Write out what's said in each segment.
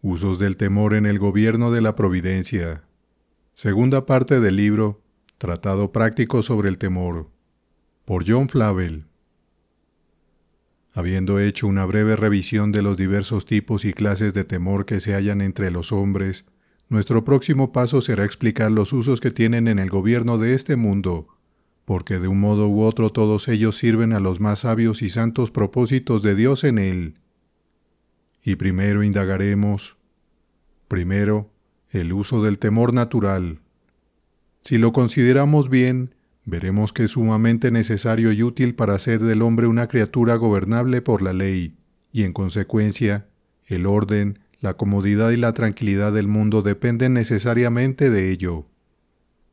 Usos del temor en el gobierno de la providencia. Segunda parte del libro Tratado práctico sobre el temor, por John Flavel. Habiendo hecho una breve revisión de los diversos tipos y clases de temor que se hallan entre los hombres, nuestro próximo paso será explicar los usos que tienen en el gobierno de este mundo, porque de un modo u otro todos ellos sirven a los más sabios y santos propósitos de Dios en él. Y primero indagaremos, el uso del temor natural. Si lo consideramos bien, veremos que es sumamente necesario y útil para hacer del hombre una criatura gobernable por la ley, y en consecuencia, el orden, la comodidad y la tranquilidad del mundo dependen necesariamente de ello.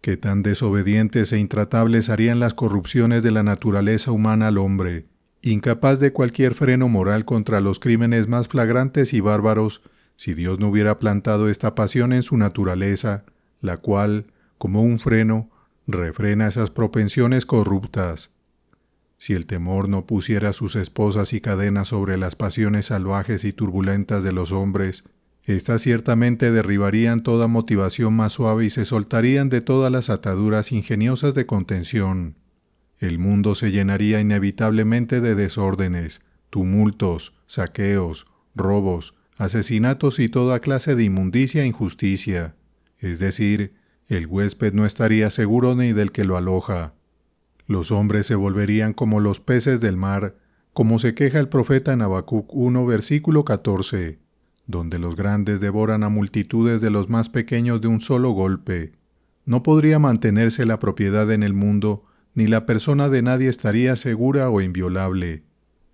Qué tan desobedientes e intratables harían las corrupciones de la naturaleza humana al hombre, incapaz de cualquier freno moral contra los crímenes más flagrantes y bárbaros, si Dios no hubiera plantado esta pasión en su naturaleza, la cual, como un freno, refrena esas propensiones corruptas. Si el temor no pusiera sus esposas y cadenas sobre las pasiones salvajes y turbulentas de los hombres, éstas ciertamente derribarían toda motivación más suave y se soltarían de todas las ataduras ingeniosas de contención. El mundo se llenaría inevitablemente de desórdenes, tumultos, saqueos, robos, asesinatos y toda clase de inmundicia e injusticia. Es decir, el huésped no estaría seguro ni del que lo aloja. Los hombres se volverían como los peces del mar, como se queja el profeta en Habacuc 1, versículo 14, donde los grandes devoran a multitudes de los más pequeños de un solo golpe. No podría mantenerse la propiedad en el mundo, ni la persona de nadie estaría segura o inviolable.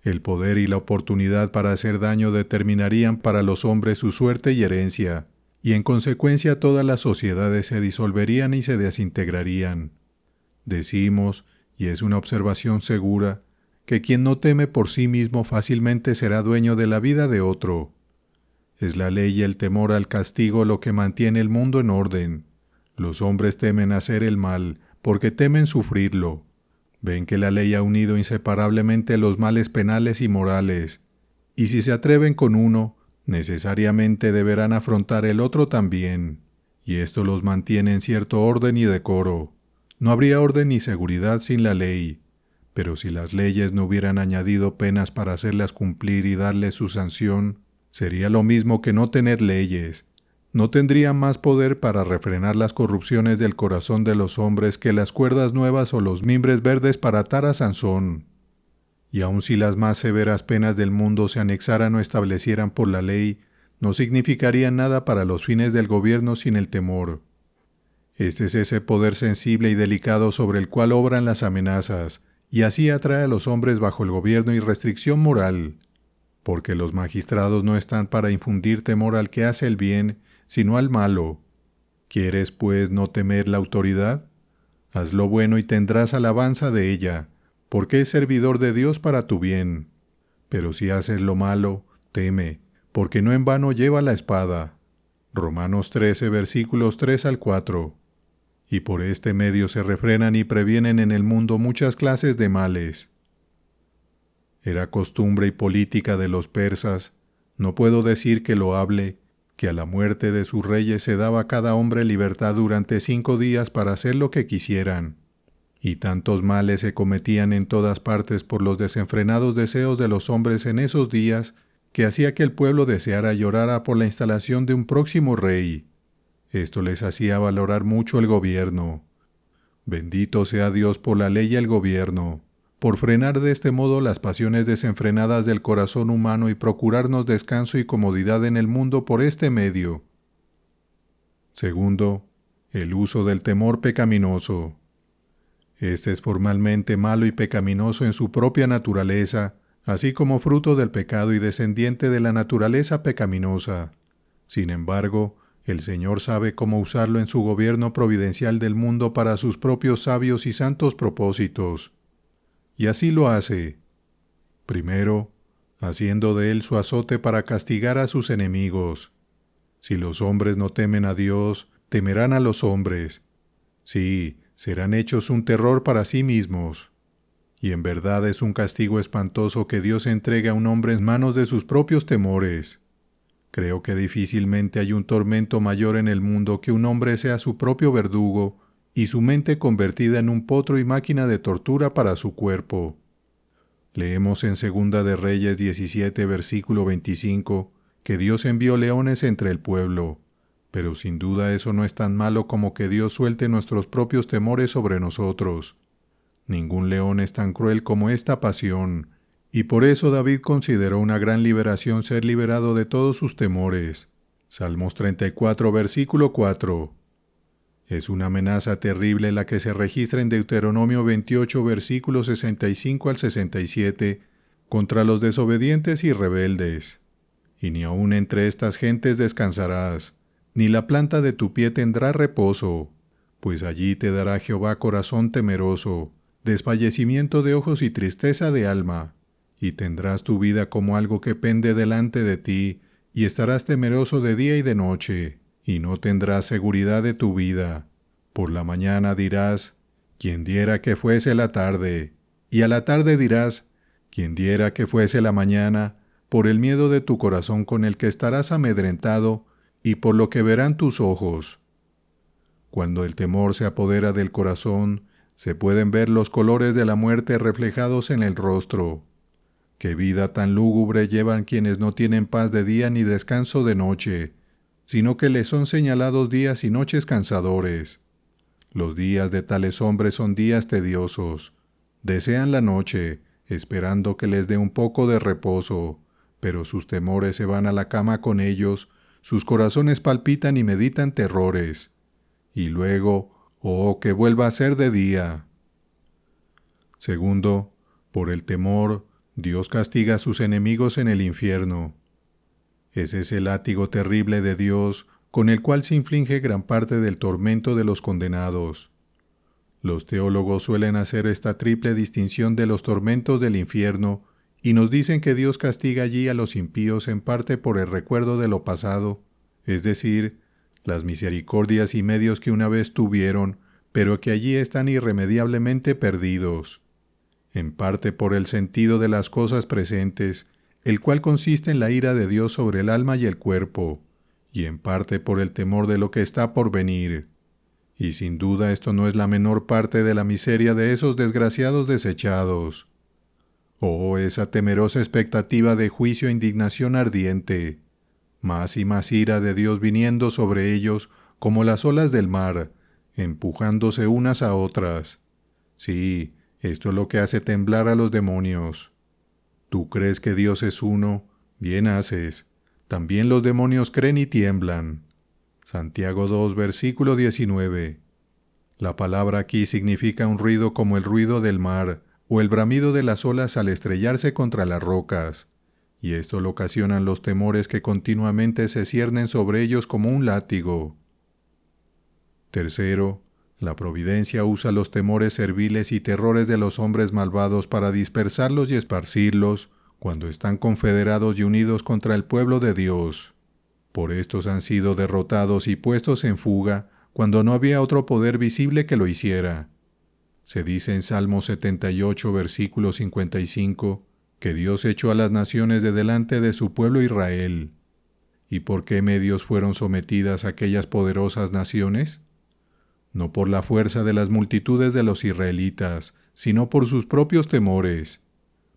El poder y la oportunidad para hacer daño determinarían para los hombres su suerte y herencia, y en consecuencia todas las sociedades se disolverían y se desintegrarían. Decimos, y es una observación segura, que quien no teme por sí mismo fácilmente será dueño de la vida de otro. Es la ley y el temor al castigo lo que mantiene el mundo en orden. Los hombres temen hacer el mal, porque temen sufrirlo. Ven que la ley ha unido inseparablemente los males penales y morales, y si se atreven con uno, necesariamente deberán afrontar el otro también, y esto los mantiene en cierto orden y decoro. No habría orden ni seguridad sin la ley, pero si las leyes no hubieran añadido penas para hacerlas cumplir y darles su sanción, sería lo mismo que no tener leyes. No tendrían más poder para refrenar las corrupciones del corazón de los hombres que las cuerdas nuevas o los mimbres verdes para atar a Sansón. Y aun si las más severas penas del mundo se anexaran o establecieran por la ley, no significarían nada para los fines del gobierno sin el temor. Este es ese poder sensible y delicado sobre el cual obran las amenazas, y así atrae a los hombres bajo el gobierno y restricción moral. Porque los magistrados no están para infundir temor al que hace el bien, sino al malo. ¿Quieres, pues, no temer la autoridad? Haz lo bueno y tendrás alabanza de ella, porque es servidor de Dios para tu bien. Pero si haces lo malo, teme, porque no en vano lleva la espada. Romanos 13, versículos 3 al 4. Y por este medio se refrenan y previenen en el mundo muchas clases de males. Era costumbre y política de los persas, no puedo decir que lo hable, que a la muerte de sus reyes se daba a cada hombre libertad durante 5 días para hacer lo que quisieran. Y tantos males se cometían en todas partes por los desenfrenados deseos de los hombres en esos días, que hacía que el pueblo deseara y llorara por la instalación de un próximo rey. Esto les hacía valorar mucho el gobierno. Bendito sea Dios por la ley y el gobierno, por frenar de este modo las pasiones desenfrenadas del corazón humano y procurarnos descanso y comodidad en el mundo por este medio. Segundo, el uso del temor pecaminoso. Este es formalmente malo y pecaminoso en su propia naturaleza, así como fruto del pecado y descendiente de la naturaleza pecaminosa. Sin embargo, el Señor sabe cómo usarlo en su gobierno providencial del mundo para sus propios sabios y santos propósitos. Y así lo hace. Primero, haciendo de él su azote para castigar a sus enemigos. Si los hombres no temen a Dios, temerán a los hombres. Sí, serán hechos un terror para sí mismos. Y en verdad es un castigo espantoso que Dios entregue a un hombre en manos de sus propios temores. Creo que difícilmente hay un tormento mayor en el mundo que un hombre sea su propio verdugo y su mente convertida en un potro y máquina de tortura para su cuerpo. Leemos en 2 de Reyes 17, versículo 25, que Dios envió leones entre el pueblo, pero sin duda eso no es tan malo como que Dios suelte nuestros propios temores sobre nosotros. Ningún león es tan cruel como esta pasión, y por eso David consideró una gran liberación ser liberado de todos sus temores. Salmos 34, versículo 4. Es una amenaza terrible la que se registra en Deuteronomio 28, versículos 65 al 67, contra los desobedientes y rebeldes. Y ni aun entre estas gentes descansarás, ni la planta de tu pie tendrá reposo, pues allí te dará Jehová corazón temeroso, desfallecimiento de ojos y tristeza de alma, y tendrás tu vida como algo que pende delante de ti, y estarás temeroso de día y de noche, y no tendrás seguridad de tu vida. Por la mañana dirás, quien diera que fuese la tarde, y a la tarde dirás, quien diera que fuese la mañana, por el miedo de tu corazón con el que estarás amedrentado, y por lo que verán tus ojos. Cuando el temor se apodera del corazón, se pueden ver los colores de la muerte reflejados en el rostro. Qué vida tan lúgubre llevan quienes no tienen paz de día ni descanso de noche, sino que les son señalados días y noches cansadores. Los días de tales hombres son días tediosos. Desean la noche, esperando que les dé un poco de reposo, pero sus temores se van a la cama con ellos, sus corazones palpitan y meditan terrores. Y luego, oh, que vuelva a ser de día. Segundo, por el temor, Dios castiga a sus enemigos en el infierno. Ese es el látigo terrible de Dios, con el cual se inflige gran parte del tormento de los condenados. Los teólogos suelen hacer esta triple distinción de los tormentos del infierno y nos dicen que Dios castiga allí a los impíos en parte por el recuerdo de lo pasado, es decir, las misericordias y medios que una vez tuvieron, pero que allí están irremediablemente perdidos. En parte por el sentido de las cosas presentes, el cual consiste en la ira de Dios sobre el alma y el cuerpo, y en parte por el temor de lo que está por venir. Y sin duda esto no es la menor parte de la miseria de esos desgraciados desechados. Oh, esa temerosa expectativa de juicio e indignación ardiente, más y más ira de Dios viniendo sobre ellos como las olas del mar, empujándose unas a otras. Sí, esto es lo que hace temblar a los demonios. Tú crees que Dios es uno, bien haces. También los demonios creen y tiemblan. Santiago 2, versículo 19. La palabra aquí significa un ruido como el ruido del mar o el bramido de las olas al estrellarse contra las rocas, y esto lo ocasionan los temores que continuamente se ciernen sobre ellos como un látigo. Tercero, la providencia usa los temores serviles y terrores de los hombres malvados para dispersarlos y esparcirlos cuando están confederados y unidos contra el pueblo de Dios. Por estos han sido derrotados y puestos en fuga cuando no había otro poder visible que lo hiciera. Se dice en Salmo 78, versículo 55, que Dios echó a las naciones de delante de su pueblo Israel. ¿Y por qué medios fueron sometidas aquellas poderosas naciones? No por la fuerza de las multitudes de los israelitas, sino por sus propios temores.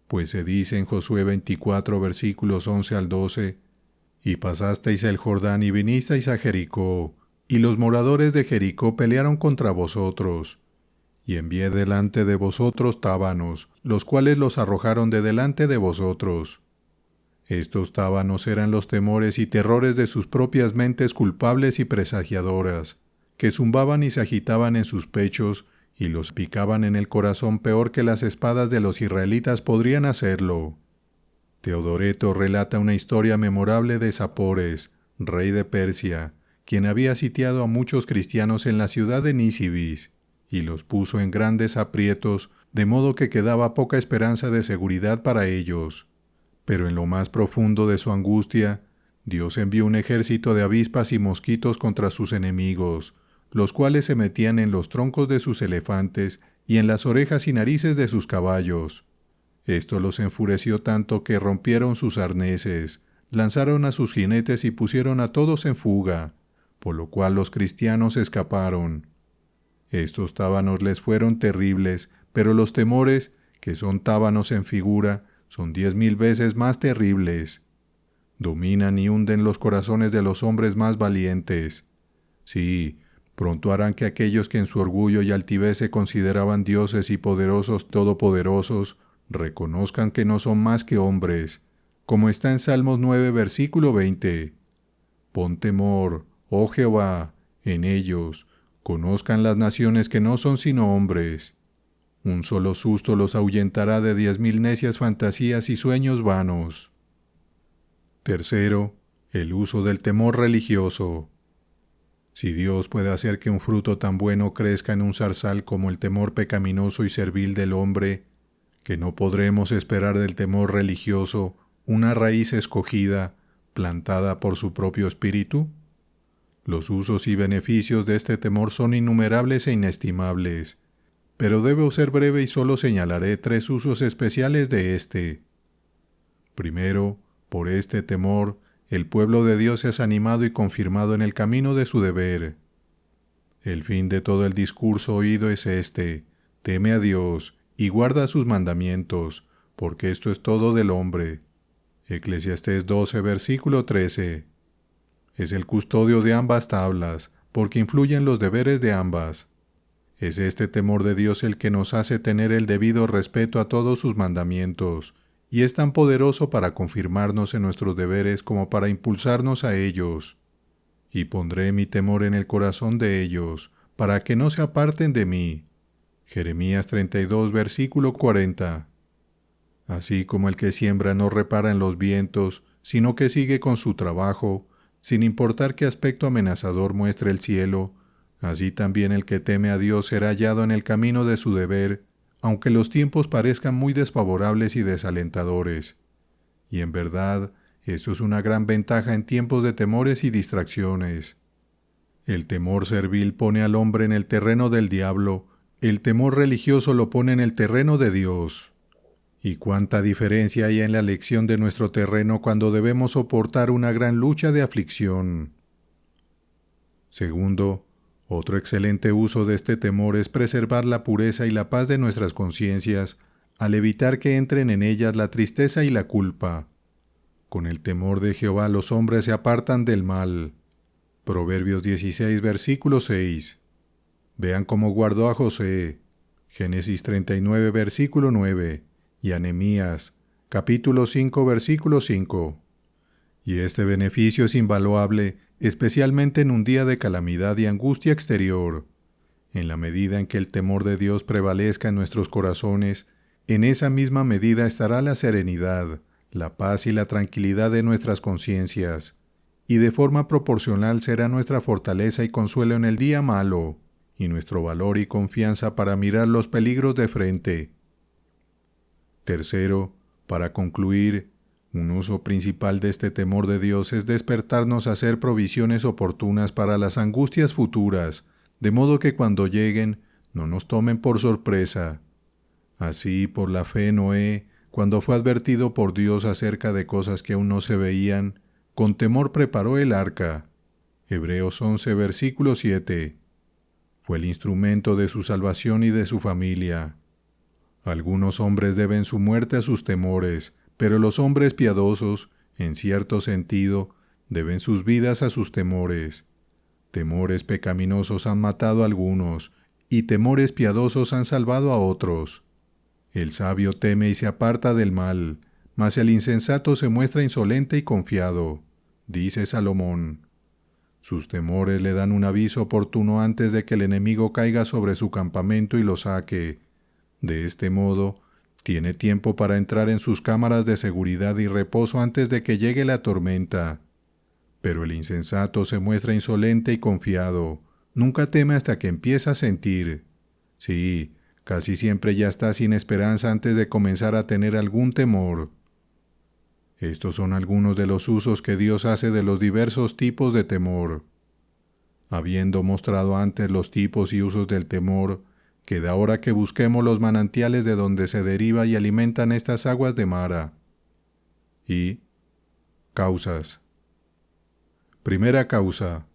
Pues se dice en Josué 24, versículos 11 al 12, «Y pasasteis el Jordán y vinisteis a Jericó, y los moradores de Jericó pelearon contra vosotros. Y envié delante de vosotros tábanos, los cuales los arrojaron de delante de vosotros». Estos tábanos eran los temores y terrores de sus propias mentes culpables y presagiadoras, que zumbaban y se agitaban en sus pechos y los picaban en el corazón peor que las espadas de los israelitas podrían hacerlo. Teodoreto relata una historia memorable de Sapores, rey de Persia, quien había sitiado a muchos cristianos en la ciudad de Nisibis, y los puso en grandes aprietos, de modo que quedaba poca esperanza de seguridad para ellos. Pero en lo más profundo de su angustia, Dios envió un ejército de avispas y mosquitos contra sus enemigos, los cuales se metían en los troncos de sus elefantes y en las orejas y narices de sus caballos. Esto los enfureció tanto que rompieron sus arneses, lanzaron a sus jinetes y pusieron a todos en fuga, por lo cual los cristianos escaparon. Estos tábanos les fueron terribles, pero los temores, que son tábanos en figura, son 10,000 veces más terribles. Dominan y hunden los corazones de los hombres más valientes. Sí, pronto harán que aquellos que en su orgullo y altivez se consideraban dioses y poderosos todopoderosos, reconozcan que no son más que hombres, como está en Salmos 9, versículo 20. Pon temor, oh Jehová, en ellos, conozcan las naciones que no son sino hombres. Un solo susto los ahuyentará de 10,000 necias fantasías y sueños vanos. Tercero, el uso del temor religioso. Si Dios puede hacer que un fruto tan bueno crezca en un zarzal como el temor pecaminoso y servil del hombre, que no podremos esperar del temor religioso una raíz escogida, plantada por su propio espíritu. Los usos y beneficios de este temor son innumerables e inestimables, pero debo ser breve y solo señalaré 3 usos especiales de este. Primero, por este temor, el pueblo de Dios es animado y confirmado en el camino de su deber. El fin de todo el discurso oído es este: teme a Dios y guarda sus mandamientos, porque esto es todo del hombre. Eclesiastés 12, versículo 13. Es el custodio de ambas tablas, porque influyen los deberes de ambas. Es este temor de Dios el que nos hace tener el debido respeto a todos sus mandamientos, y es tan poderoso para confirmarnos en nuestros deberes como para impulsarnos a ellos. Y pondré mi temor en el corazón de ellos, para que no se aparten de mí. Jeremías 32, versículo 40. Así como el que siembra no repara en los vientos, sino que sigue con su trabajo, sin importar qué aspecto amenazador muestre el cielo, así también el que teme a Dios será hallado en el camino de su deber, aunque los tiempos parezcan muy desfavorables y desalentadores. Y en verdad, eso es una gran ventaja en tiempos de temores y distracciones. El temor servil pone al hombre en el terreno del diablo, el temor religioso lo pone en el terreno de Dios. Y cuánta diferencia hay en la elección de nuestro terreno cuando debemos soportar una gran lucha de aflicción. Segundo, otro excelente uso de este temor es preservar la pureza y la paz de nuestras conciencias, al evitar que entren en ellas la tristeza y la culpa. Con el temor de Jehová los hombres se apartan del mal. Proverbios 16, versículo 6. Vean cómo guardó a José. Génesis 39, versículo 9. Y a Nehemías, capítulo 5, versículo 5. Y este beneficio es invaluable, especialmente en un día de calamidad y angustia exterior. En la medida en que el temor de Dios prevalezca en nuestros corazones, en esa misma medida estará la serenidad, la paz y la tranquilidad de nuestras conciencias, y de forma proporcional será nuestra fortaleza y consuelo en el día malo, y nuestro valor y confianza para mirar los peligros de frente. Tercero, para concluir, un uso principal de este temor de Dios es despertarnos a hacer provisiones oportunas para las angustias futuras, de modo que cuando lleguen no nos tomen por sorpresa. Así, por la fe, Noé, cuando fue advertido por Dios acerca de cosas que aún no se veían, con temor preparó el arca. Hebreos 11, versículo 7. Fue el instrumento de su salvación y de su familia. Algunos hombres deben su muerte a sus temores, pero los hombres piadosos, en cierto sentido, deben sus vidas a sus temores. Temores pecaminosos han matado a algunos, y temores piadosos han salvado a otros. El sabio teme y se aparta del mal, mas el insensato se muestra insolente y confiado, dice Salomón. Sus temores le dan un aviso oportuno antes de que el enemigo caiga sobre su campamento y lo saque. De este modo, tiene tiempo para entrar en sus cámaras de seguridad y reposo antes de que llegue la tormenta. Pero el insensato se muestra insolente y confiado. Nunca teme hasta que empieza a sentir. Sí, casi siempre ya está sin esperanza antes de comenzar a tener algún temor. Estos son algunos de los usos que Dios hace de los diversos tipos de temor. Habiendo mostrado antes los tipos y usos del temor, queda ahora que busquemos los manantiales de donde se deriva y alimentan estas aguas de Mara. Y, Causas. Primera causa.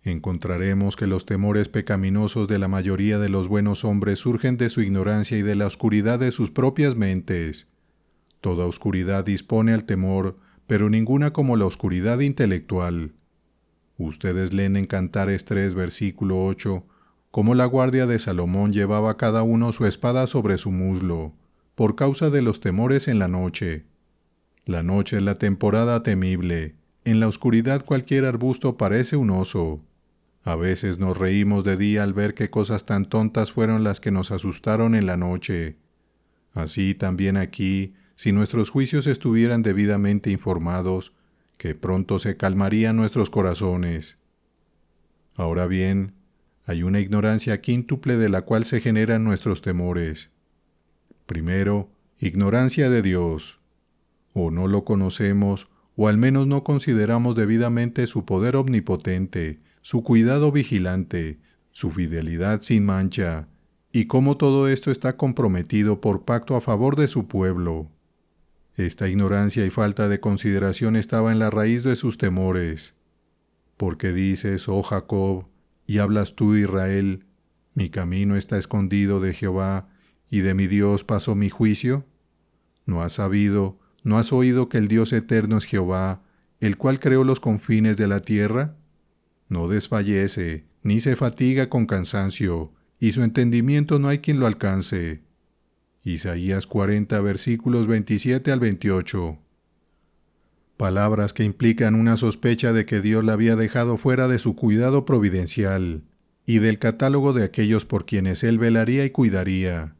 Encontraremos que los temores pecaminosos de la mayoría de los buenos hombres surgen de su ignorancia y de la oscuridad de sus propias mentes. Toda oscuridad dispone al temor, pero ninguna como la oscuridad intelectual. Ustedes leen en Cantares 3, versículo 8, cómo la guardia de Salomón llevaba cada uno su espada sobre su muslo, por causa de los temores en la noche. La noche es la temporada temible. En la oscuridad cualquier arbusto parece un oso. A veces nos reímos de día al ver qué cosas tan tontas fueron las que nos asustaron en la noche. Así también aquí, si nuestros juicios estuvieran debidamente informados, que pronto se calmarían nuestros corazones. Ahora bien, hay una ignorancia quíntuple de la cual se generan nuestros temores. Primero, ignorancia de Dios. O no lo conocemos, o al menos no consideramos debidamente su poder omnipotente, su cuidado vigilante, su fidelidad sin mancha, y cómo todo esto está comprometido por pacto a favor de su pueblo. Esta ignorancia y falta de consideración estaba en la raíz de sus temores. Porque dices, oh Jacob, y hablas tú, Israel, mi camino está escondido de Jehová, y de mi Dios pasó mi juicio. ¿No has sabido, no has oído que el Dios eterno es Jehová, el cual creó los confines de la tierra? No desfallece, ni se fatiga con cansancio, y su entendimiento no hay quien lo alcance. Isaías 40, versículos 27 al 28. Palabras que implican una sospecha de que Dios la había dejado fuera de su cuidado providencial y del catálogo de aquellos por quienes Él velaría y cuidaría.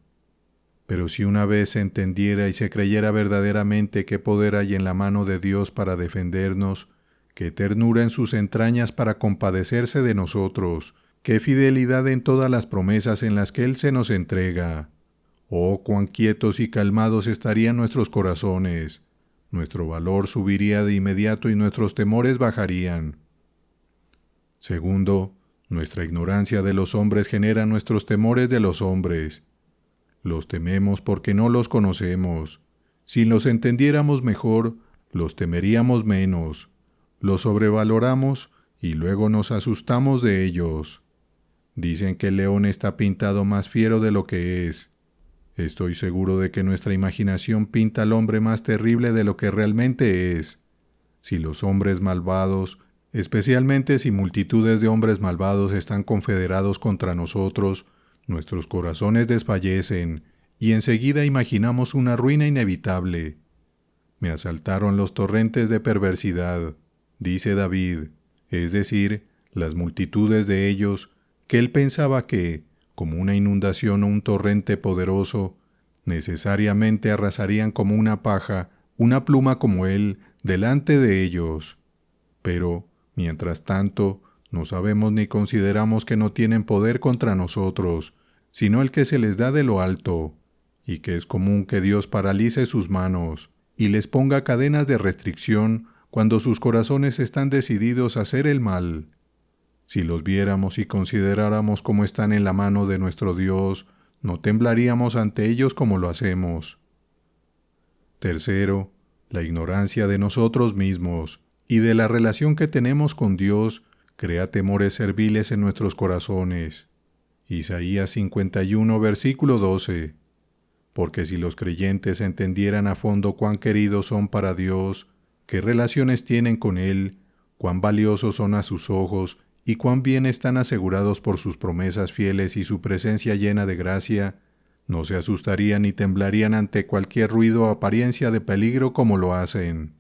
Pero si una vez se entendiera y se creyera verdaderamente qué poder hay en la mano de Dios para defendernos, qué ternura en sus entrañas para compadecerse de nosotros, qué fidelidad en todas las promesas en las que Él se nos entrega. Oh, cuán quietos y calmados estarían nuestros corazones. Nuestro valor subiría de inmediato y nuestros temores bajarían. Segundo, nuestra ignorancia de los hombres genera nuestros temores de los hombres. Los tememos porque no los conocemos. Si los entendiéramos mejor, los temeríamos menos. Los sobrevaloramos y luego nos asustamos de ellos. Dicen que el león está pintado más fiero de lo que es. Estoy seguro de que nuestra imaginación pinta al hombre más terrible de lo que realmente es. Si los hombres malvados, especialmente si multitudes de hombres malvados están confederados contra nosotros, nuestros corazones desfallecen y enseguida imaginamos una ruina inevitable. Me asaltaron los torrentes de perversidad, dice David, es decir, las multitudes de ellos, que él pensaba que, como una inundación o un torrente poderoso, necesariamente arrasarían como una paja, una pluma como él, delante de ellos. Pero, mientras tanto, no sabemos ni consideramos que no tienen poder contra nosotros, sino el que se les da de lo alto, y que es común que Dios paralice sus manos y les ponga cadenas de restricción cuando sus corazones están decididos a hacer el mal. Si los viéramos y consideráramos cómo están en la mano de nuestro Dios, no temblaríamos ante ellos como lo hacemos. Tercero, la ignorancia de nosotros mismos y de la relación que tenemos con Dios crea temores serviles en nuestros corazones. Isaías 51, versículo 12. Porque si los creyentes entendieran a fondo cuán queridos son para Dios, qué relaciones tienen con Él, cuán valiosos son a sus ojos y cuán bien están asegurados por sus promesas fieles y su presencia llena de gracia, no se asustarían ni temblarían ante cualquier ruido o apariencia de peligro como lo hacen.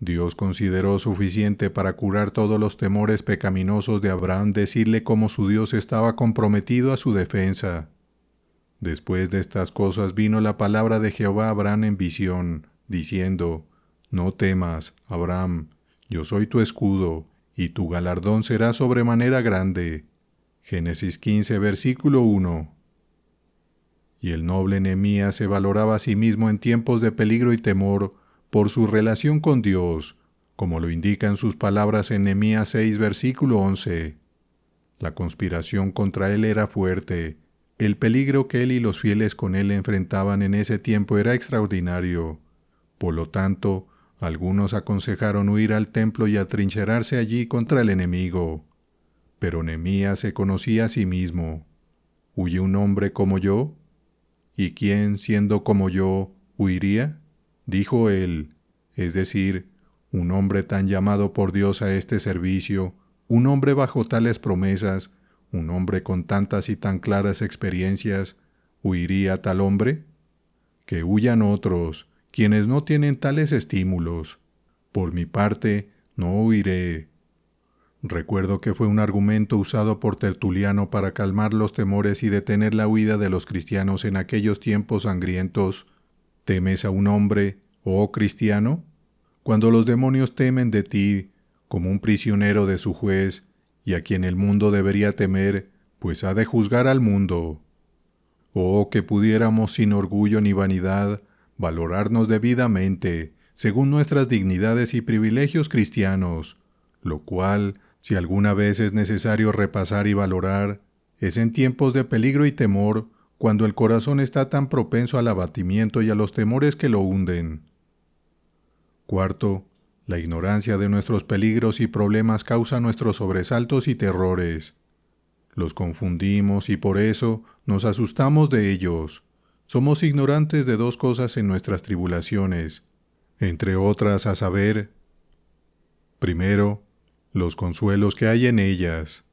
Dios consideró suficiente para curar todos los temores pecaminosos de Abraham decirle cómo su Dios estaba comprometido a su defensa. Después de estas cosas vino la palabra de Jehová a Abraham en visión, diciendo, «No temas, Abraham, yo soy tu escudo, y tu galardón será sobremanera grande». Génesis 15, versículo 1. Y el noble Nehemías se valoraba a sí mismo en tiempos de peligro y temor por su relación con Dios, como lo indican sus palabras en Nehemías 6, versículo 11. La conspiración contra él era fuerte. El peligro que él y los fieles con él enfrentaban en ese tiempo era extraordinario. Por lo tanto, Algunos aconsejaron huir al templo y atrincherarse allí contra el enemigo. Pero Nehemías se conocía a sí mismo. ¿Huye un hombre como yo? ¿Y quién, siendo como yo, huiría? Dijo él, es decir, un hombre tan llamado por Dios a este servicio, un hombre bajo tales promesas, un hombre con tantas y tan claras experiencias, ¿huiría tal hombre? Que huyan otros, quienes no tienen tales estímulos. Por mi parte, no huiré. Recuerdo que fue un argumento usado por Tertuliano para calmar los temores y detener la huida de los cristianos en aquellos tiempos sangrientos. ¿Temes a un hombre, oh cristiano? Cuando los demonios temen de ti, como un prisionero de su juez, y a quien el mundo debería temer, pues ha de juzgar al mundo. Oh, que pudiéramos sin orgullo ni vanidad valorarnos debidamente, según nuestras dignidades y privilegios cristianos, lo cual, si alguna vez es necesario repasar y valorar, es en tiempos de peligro y temor, cuando el corazón está tan propenso al abatimiento y a los temores que lo hunden. Cuarto, la ignorancia de nuestros peligros y problemas causa nuestros sobresaltos y terrores. Los confundimos y por eso nos asustamos de ellos. Somos ignorantes de dos cosas en nuestras tribulaciones, entre otras a saber, primero, los consuelos que hay en ellas.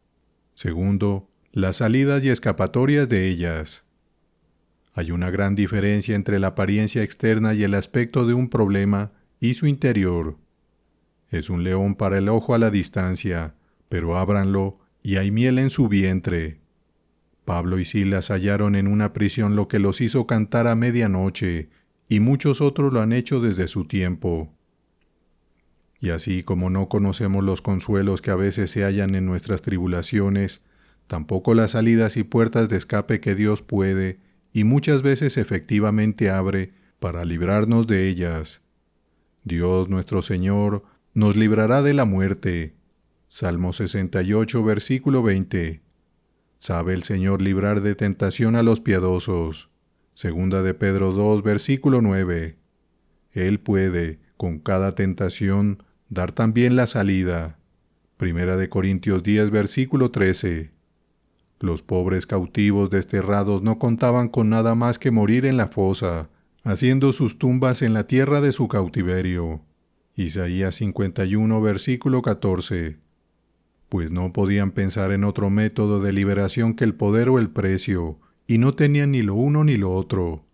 Segundo, las salidas y escapatorias de ellas. Hay una gran diferencia entre la apariencia externa y el aspecto de un problema y su interior. Es un león para el ojo a la distancia, pero ábranlo y hay miel en su vientre. Pablo y Silas hallaron en una prisión lo que los hizo cantar a medianoche, y muchos otros lo han hecho desde su tiempo. Y así como no conocemos los consuelos que a veces se hallan en nuestras tribulaciones, tampoco las salidas y puertas de escape que Dios puede, y muchas veces efectivamente abre, para librarnos de ellas. Dios nuestro Señor nos librará de la muerte. Salmo 68, versículo 20. Sabe el Señor librar de tentación a los piadosos. Segunda de Pedro 2, versículo 9. Él puede, con cada tentación, dar también la salida. Primera de Corintios 10, versículo 13. Los pobres cautivos desterrados no contaban con nada más que morir en la fosa, haciendo sus tumbas en la tierra de su cautiverio. Isaías 51, versículo 14. Pues no podían pensar en otro método de liberación que el poder o el precio, y no tenían ni lo uno ni lo otro.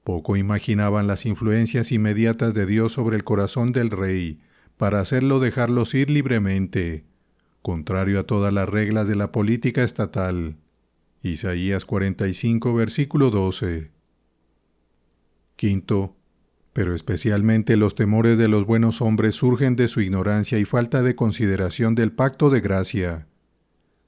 Poco imaginaban las influencias inmediatas de Dios sobre el corazón del rey, para hacerlo dejarlos ir libremente, contrario a todas las reglas de la política estatal. Isaías 45, versículo 12. Quinto, pero especialmente los temores de los buenos hombres surgen de su ignorancia y falta de consideración del pacto de gracia.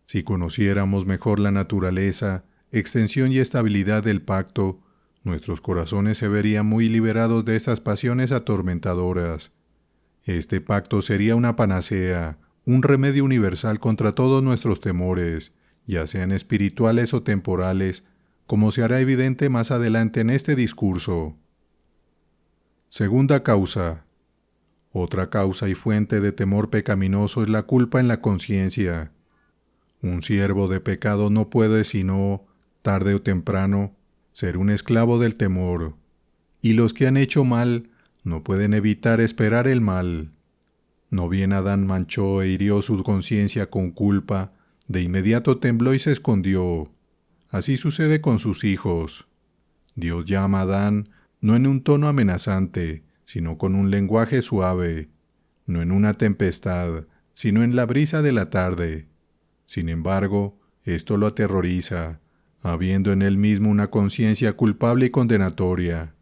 Si conociéramos mejor la naturaleza, extensión y estabilidad del pacto, nuestros corazones se verían muy liberados de esas pasiones atormentadoras. Este pacto sería una panacea, un remedio universal contra todos nuestros temores, ya sean espirituales o temporales, como se hará evidente más adelante en este discurso. Segunda causa. Otra causa y fuente de temor pecaminoso es la culpa en la conciencia. Un siervo de pecado no puede sino, tarde o temprano, ser un esclavo del temor, y los que han hecho mal no pueden evitar esperar el mal. No bien Adán manchó e hirió su conciencia con culpa, de inmediato tembló y se escondió. Así sucede con sus hijos. Dios llama a Adán no en un tono amenazante, sino con un lenguaje suave, no en una tempestad, sino en la brisa de la tarde. Sin embargo, esto lo aterroriza, habiendo en él mismo una conciencia culpable y condenatoria.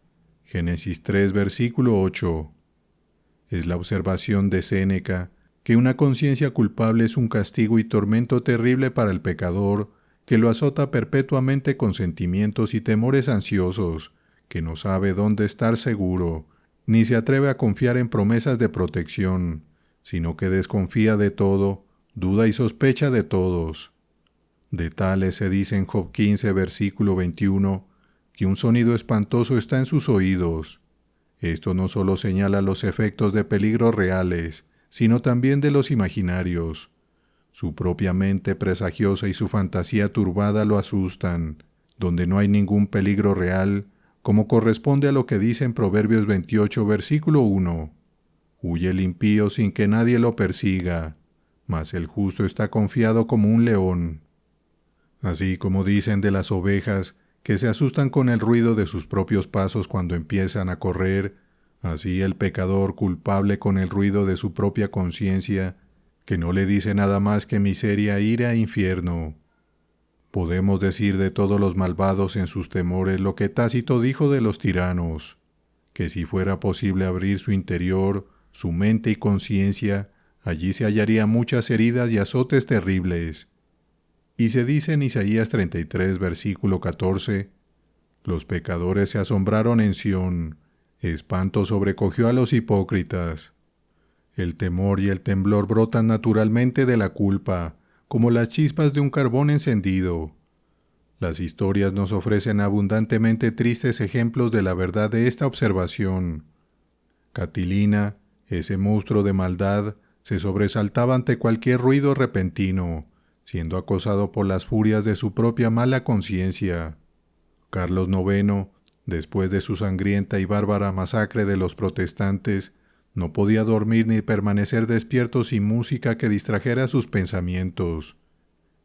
Génesis 3, versículo 8. Es la observación de Séneca que una conciencia culpable es un castigo y tormento terrible para el pecador, que lo azota perpetuamente con sentimientos y temores ansiosos, que no sabe dónde estar seguro, ni se atreve a confiar en promesas de protección, sino que desconfía de todo, duda y sospecha de todos. De tales se dice en Job 15, versículo 21, que un sonido espantoso está en sus oídos. esto no solo señala los efectos de peligros reales, sino también de los imaginarios. Su propia mente presagiosa y su fantasía turbada lo asustan, donde no hay ningún peligro real, como corresponde a lo que dice en Proverbios 28, versículo 1. Huye el impío sin que nadie lo persiga, mas el justo está confiado como un león. Así como dicen de las ovejas, que se asustan con el ruido de sus propios pasos cuando empiezan a correr, así el pecador culpable con el ruido de su propia conciencia, que no le dice nada más que miseria, ira e infierno. Podemos decir de todos los malvados en sus temores lo que Tácito dijo de los tiranos, que si fuera posible abrir su interior, su mente y conciencia, allí se hallaría muchas heridas y azotes terribles. Y se dice en Isaías 33, versículo 14, los pecadores se asombraron en Sión, espanto sobrecogió a los hipócritas. El temor y el temblor brotan naturalmente de la culpa, como las chispas de un carbón encendido. Las historias nos ofrecen abundantemente tristes ejemplos de la verdad de esta observación. Catilina, ese monstruo de maldad, se sobresaltaba ante cualquier ruido repentino, siendo acosado por las furias de su propia mala conciencia. Carlos IX, después de su sangrienta y bárbara masacre de los protestantes, no podía dormir ni permanecer despierto sin música que distrajera sus pensamientos.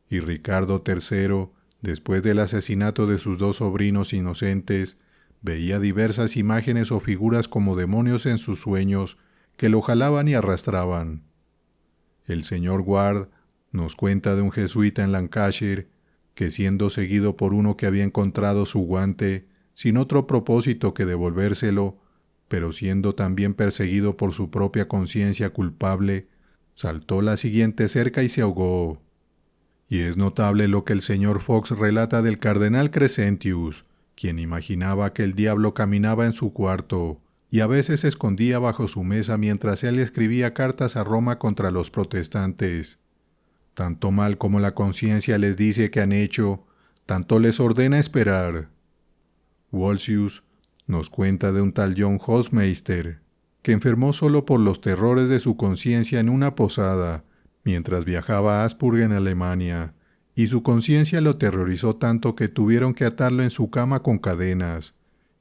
Y Ricardo III, después del asesinato de sus dos sobrinos inocentes, veía diversas imágenes o figuras como demonios en sus sueños que lo jalaban y arrastraban. El señor Ward nos cuenta de un jesuita en Lancashire que, siendo seguido por uno que había encontrado su guante, sin otro propósito que devolvérselo, pero siendo también perseguido por su propia conciencia culpable, saltó la siguiente cerca y se ahogó. Y es notable lo que el señor Fox relata del cardenal Crescentius, quien imaginaba que el diablo caminaba en su cuarto, y a veces se escondía bajo su mesa mientras él escribía cartas a Roma contra los protestantes. Tanto mal como la conciencia les dice que han hecho, tanto les ordena esperar. Wolsius nos cuenta de un tal John Hofmeister, que enfermó solo por los terrores de su conciencia en una posada, mientras viajaba a Augsburg en Alemania, y su conciencia lo terrorizó tanto que tuvieron que atarlo en su cama con cadenas,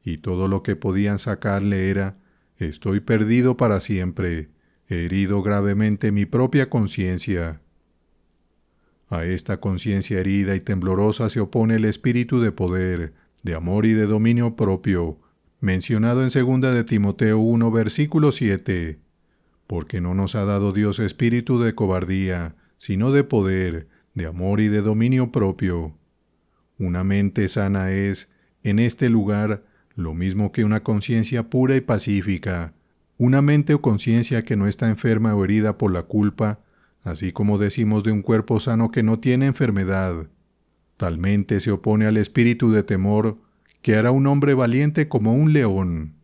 y todo lo que podían sacarle era: «Estoy perdido para siempre, he herido gravemente mi propia conciencia». A esta conciencia herida y temblorosa se opone el espíritu de poder, de amor y de dominio propio, mencionado en 2 de Timoteo 1, versículo 7. Porque no nos ha dado Dios espíritu de cobardía, sino de poder, de amor y de dominio propio. Una mente sana es, en este lugar, lo mismo que una conciencia pura y pacífica, una mente o conciencia que no está enferma o herida por la culpa, así como decimos de un cuerpo sano que no tiene enfermedad. Tal mente se opone al espíritu de temor, que hará un hombre valiente como un león.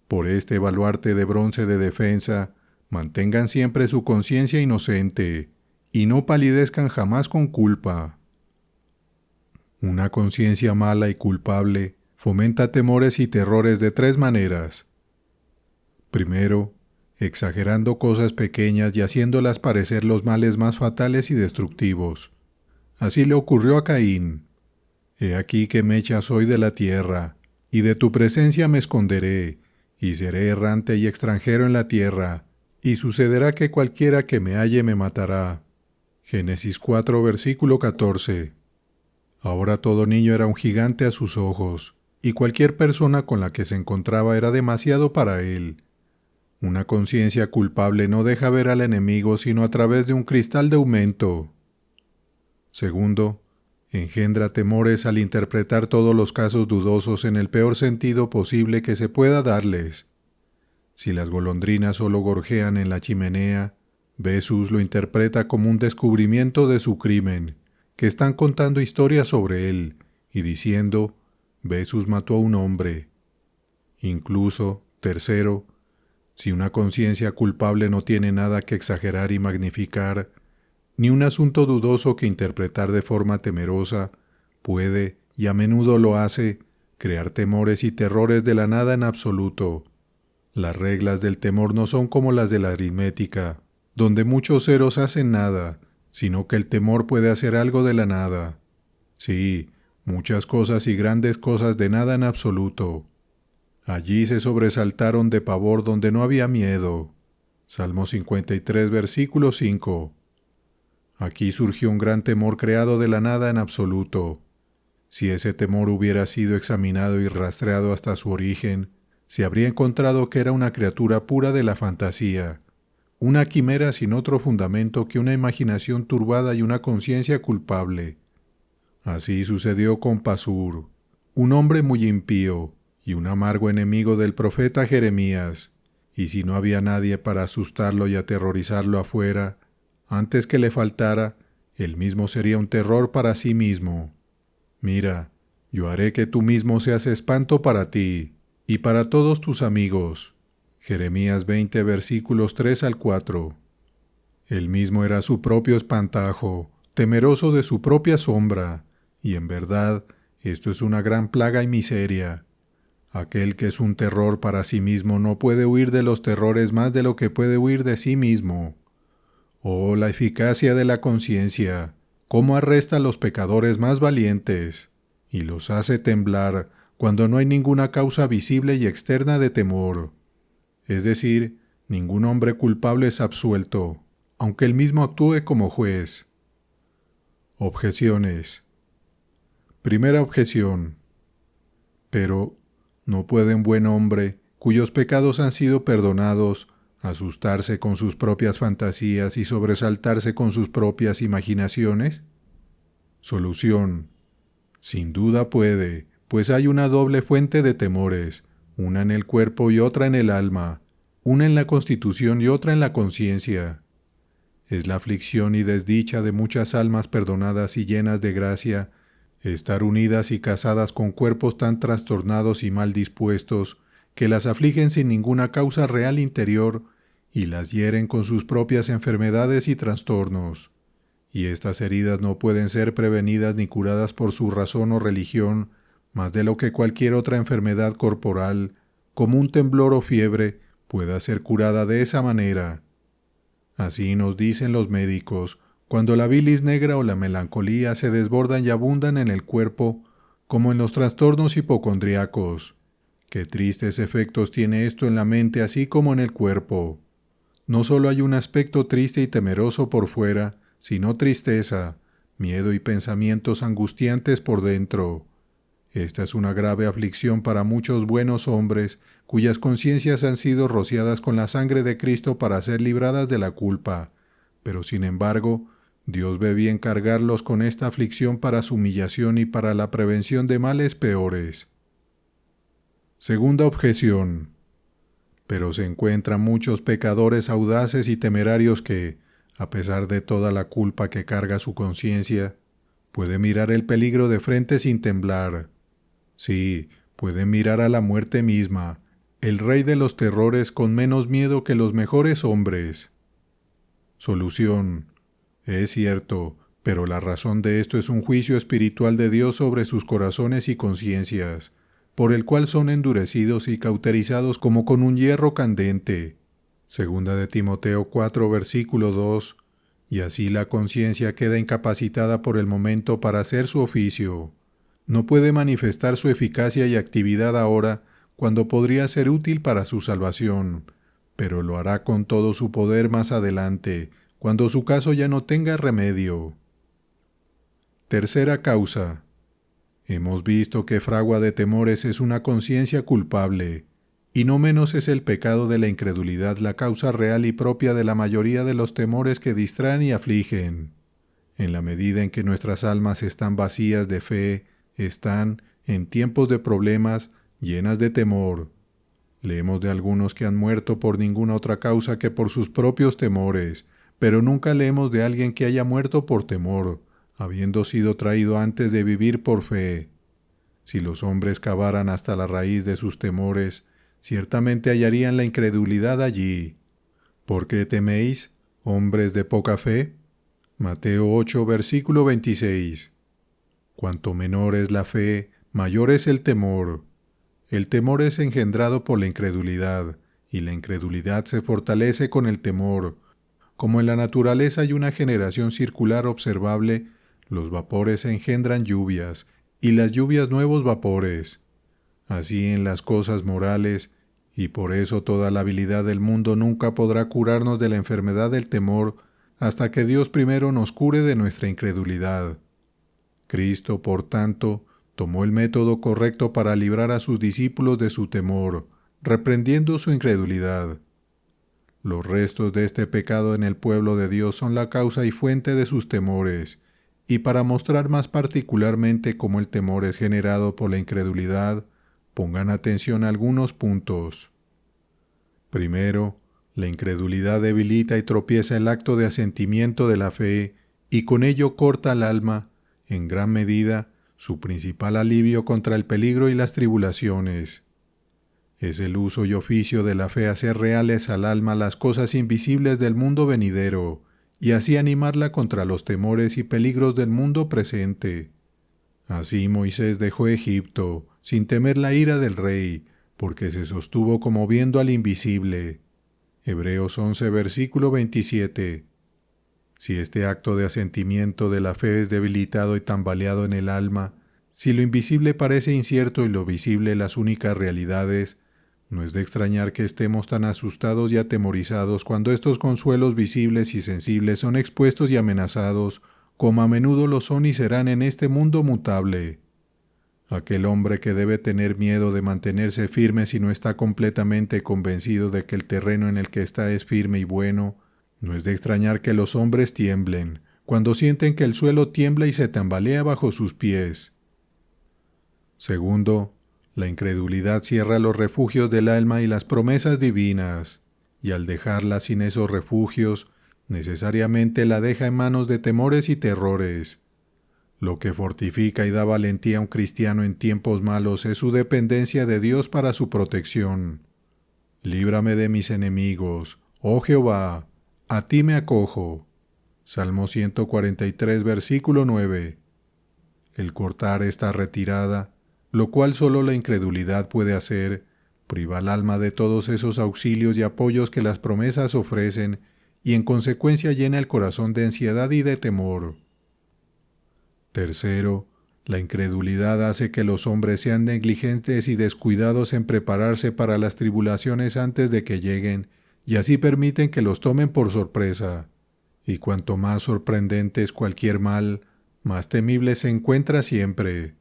Por este baluarte de bronce de defensa, mantengan siempre su conciencia inocente, y no palidezcan jamás con culpa. Una conciencia mala y culpable fomenta temores y terrores de 3 maneras. Primero, exagerando cosas pequeñas y haciéndolas parecer los males más fatales y destructivos. Así le ocurrió a Caín. He aquí que me echas hoy de la tierra, y de tu presencia me esconderé, y seré errante y extranjero en la tierra, y sucederá que cualquiera que me halle me matará. Génesis 4, versículo 14. Ahora todo niño era un gigante a sus ojos, y cualquier persona con la que se encontraba era demasiado para él. Una conciencia culpable no deja ver al enemigo sino a través de un cristal de aumento. Segundo, engendra temores al interpretar todos los casos dudosos en el peor sentido posible que se pueda darles. Si las golondrinas solo gorjean en la chimenea, Vesus lo interpreta como un descubrimiento de su crimen, que están contando historias sobre él, y diciendo: Vesus mató a un hombre. Incluso, tercero, si una conciencia culpable no tiene nada que exagerar y magnificar, ni un asunto dudoso que interpretar de forma temerosa, puede, y a menudo lo hace, crear temores y terrores de la nada en absoluto. Las reglas del temor no son como las de la aritmética, donde muchos ceros hacen nada, sino que el temor puede hacer algo de la nada. Sí, muchas cosas y grandes cosas de nada en absoluto. Allí se sobresaltaron de pavor donde no había miedo. Salmo 53, versículo 5. Aquí surgió un gran temor creado de la nada en absoluto. Si ese temor hubiera sido examinado y rastreado hasta su origen, se habría encontrado que era una criatura pura de la fantasía, una quimera sin otro fundamento que una imaginación turbada y una conciencia culpable. Así sucedió con Pasur, un hombre muy impío y un amargo enemigo del profeta Jeremías, y si no había nadie para asustarlo y aterrorizarlo afuera, antes que le faltara, él mismo sería un terror para sí mismo. Mira, yo haré que tú mismo seas espanto para ti y para todos tus amigos. Jeremías 20, versículos 3 al 4. Él mismo era su propio espantajo, temeroso de su propia sombra, y en verdad, esto es una gran plaga y miseria. Aquel que es un terror para sí mismo no puede huir de los terrores más de lo que puede huir de sí mismo. Oh, la eficacia de la conciencia, cómo arresta a los pecadores más valientes, y los hace temblar cuando no hay ninguna causa visible y externa de temor. Es decir, ningún hombre culpable es absuelto, aunque él mismo actúe como juez. Objeciones. Primera objeción. Pero, ¿no puede un buen hombre, cuyos pecados han sido perdonados, asustarse con sus propias fantasías y sobresaltarse con sus propias imaginaciones? Solución. Sin duda puede, pues hay una doble fuente de temores, una en el cuerpo y otra en el alma, una en la constitución y otra en la conciencia. Es la aflicción y desdicha de muchas almas perdonadas y llenas de gracia, estar unidas y casadas con cuerpos tan trastornados y mal dispuestos, que las afligen sin ninguna causa real interior y las hieren con sus propias enfermedades y trastornos. Y estas heridas no pueden ser prevenidas ni curadas por su razón o religión, más de lo que cualquier otra enfermedad corporal, como un temblor o fiebre, pueda ser curada de esa manera. Así nos dicen los médicos, cuando la bilis negra o la melancolía se desbordan y abundan en el cuerpo, como en los trastornos hipocondriacos. Qué tristes efectos tiene esto en la mente así como en el cuerpo. No solo hay un aspecto triste y temeroso por fuera, sino tristeza, miedo y pensamientos angustiantes por dentro. Esta es una grave aflicción para muchos buenos hombres cuyas conciencias han sido rociadas con la sangre de Cristo para ser libradas de la culpa, pero sin embargo, Dios ve bien cargarlos con esta aflicción para su humillación y para la prevención de males peores. Segunda objeción. Pero se encuentran muchos pecadores audaces y temerarios que, a pesar de toda la culpa que carga su conciencia, puede mirar el peligro de frente sin temblar. Sí, puede mirar a la muerte misma, el rey de los terrores, con menos miedo que los mejores hombres. Solución. Es cierto, pero la razón de esto es un juicio espiritual de Dios sobre sus corazones y conciencias, por el cual son endurecidos y cauterizados como con un hierro candente. Segunda de Timoteo 4, versículo 2, y así la conciencia queda incapacitada por el momento para hacer su oficio. No puede manifestar su eficacia y actividad ahora, cuando podría ser útil para su salvación, pero lo hará con todo su poder más adelante, cuando su caso ya no tenga remedio. Tercera causa. Hemos visto que fragua de temores es una conciencia culpable, y no menos es el pecado de la incredulidad la causa real y propia de la mayoría de los temores que distraen y afligen. En la medida en que nuestras almas están vacías de fe, están, en tiempos de problemas, llenas de temor. Leemos de algunos que han muerto por ninguna otra causa que por sus propios temores, pero nunca leemos de alguien que haya muerto por temor, habiendo sido traído antes de vivir por fe. Si los hombres cavaran hasta la raíz de sus temores, ciertamente hallarían la incredulidad allí. ¿Por qué teméis, hombres de poca fe? Mateo 8, versículo 26. Cuanto menor es la fe, Mayor es el temor. El temor es engendrado por la incredulidad, y la incredulidad se fortalece con el temor. Como en la naturaleza hay una generación circular observable, los vapores engendran lluvias, y las lluvias nuevos vapores. Así en las cosas morales, y por eso toda la habilidad del mundo nunca podrá curarnos de la enfermedad del temor hasta que Dios primero nos cure de nuestra incredulidad. Cristo, por tanto, tomó el método correcto para librar a sus discípulos de su temor, reprendiendo su incredulidad. Los restos de este pecado en el pueblo de Dios son la causa y fuente de sus temores, y para mostrar más particularmente cómo el temor es generado por la incredulidad, pongan atención a algunos puntos. Primero, la incredulidad debilita y tropieza el acto de asentimiento de la fe, y con ello corta al alma, en gran medida, su principal alivio contra el peligro y las tribulaciones. Es el uso y oficio de la fe hacer reales al alma las cosas invisibles del mundo venidero, y así animarla contra los temores y peligros del mundo presente. Así Moisés dejó Egipto, sin temer la ira del rey, porque se sostuvo como viendo al invisible. Hebreos 11, versículo 27. Si este acto de asentimiento de la fe es debilitado y tambaleado en el alma, si lo invisible parece incierto y lo visible las únicas realidades, no es de extrañar que estemos tan asustados y atemorizados cuando estos consuelos visibles y sensibles son expuestos y amenazados, como a menudo lo son y serán en este mundo mutable. Aquel hombre que debe tener miedo de mantenerse firme si no está completamente convencido de que el terreno en el que está es firme y bueno, no es de extrañar que los hombres tiemblen, cuando sienten que el suelo tiembla y se tambalea bajo sus pies. Segundo, la incredulidad cierra los refugios del alma y las promesas divinas, y al dejarla sin esos refugios, necesariamente la deja en manos de temores y terrores. Lo que fortifica y da valentía a un cristiano en tiempos malos es su dependencia de Dios para su protección. Líbrame de mis enemigos, oh Jehová, a ti me acojo. Salmo 143, versículo 9. El cortar esta retirada, lo cual solo la incredulidad puede hacer, priva al alma de todos esos auxilios y apoyos que las promesas ofrecen y en consecuencia llena el corazón de ansiedad y de temor. Tercero, la incredulidad hace que los hombres sean negligentes y descuidados en prepararse para las tribulaciones antes de que lleguen, y así permiten que los tomen por sorpresa. Y cuanto más sorprendente es cualquier mal, más temible se encuentra siempre.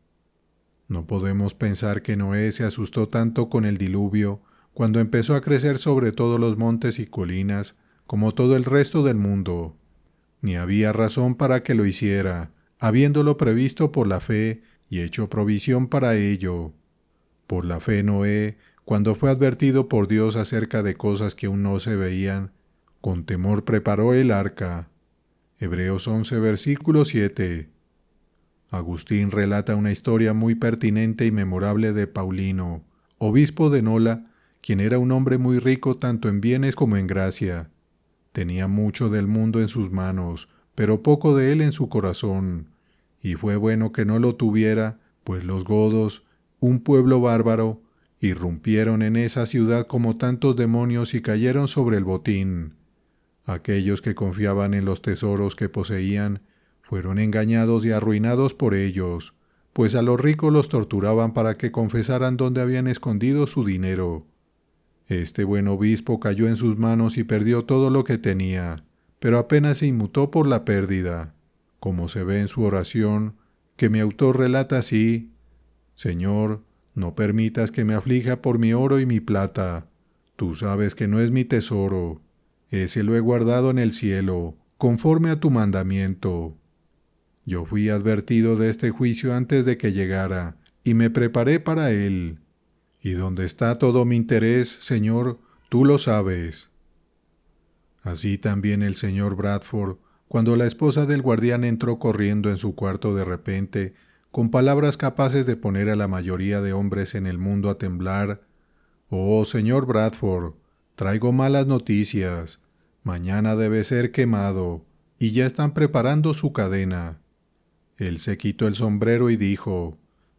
No podemos pensar que Noé se asustó tanto con el diluvio, cuando empezó a crecer sobre todos los montes y colinas, como todo el resto del mundo. Ni había razón para que lo hiciera, habiéndolo previsto por la fe y hecho provisión para ello. Por la fe Noé, cuando fue advertido por Dios acerca de cosas que aún no se veían, con temor preparó el arca. Hebreos 11, versículo 7. Agustín relata una historia muy pertinente y memorable de Paulino, obispo de Nola, quien era un hombre muy rico tanto en bienes como en gracia. Tenía mucho del mundo en sus manos, pero poco de él en su corazón, y fue bueno que no lo tuviera, pues los godos, un pueblo bárbaro, irrumpieron en esa ciudad como tantos demonios y cayeron sobre el botín. Aquellos que confiaban en los tesoros que poseían fueron engañados y arruinados por ellos, pues a los ricos los torturaban para que confesaran dónde habían escondido su dinero. Este buen obispo cayó en sus manos y perdió todo lo que tenía, pero apenas se inmutó por la pérdida, como se ve en su oración, que mi autor relata así: Señor, no permitas que me aflija por mi oro y mi plata. Tú sabes que no es mi tesoro. Ese lo he guardado en el cielo, conforme a tu mandamiento. Yo fui advertido de este juicio antes de que llegara, y me preparé para él. Y donde está todo mi interés, Señor, tú lo sabes. Así también el señor Bradford, cuando la esposa del guardián entró corriendo en su cuarto de repente, con palabras capaces de poner a la mayoría de hombres en el mundo a temblar: «Oh, señor Bradford, traigo malas noticias. Mañana debe ser quemado, y ya están preparando su cadena». Él se quitó el sombrero y dijo: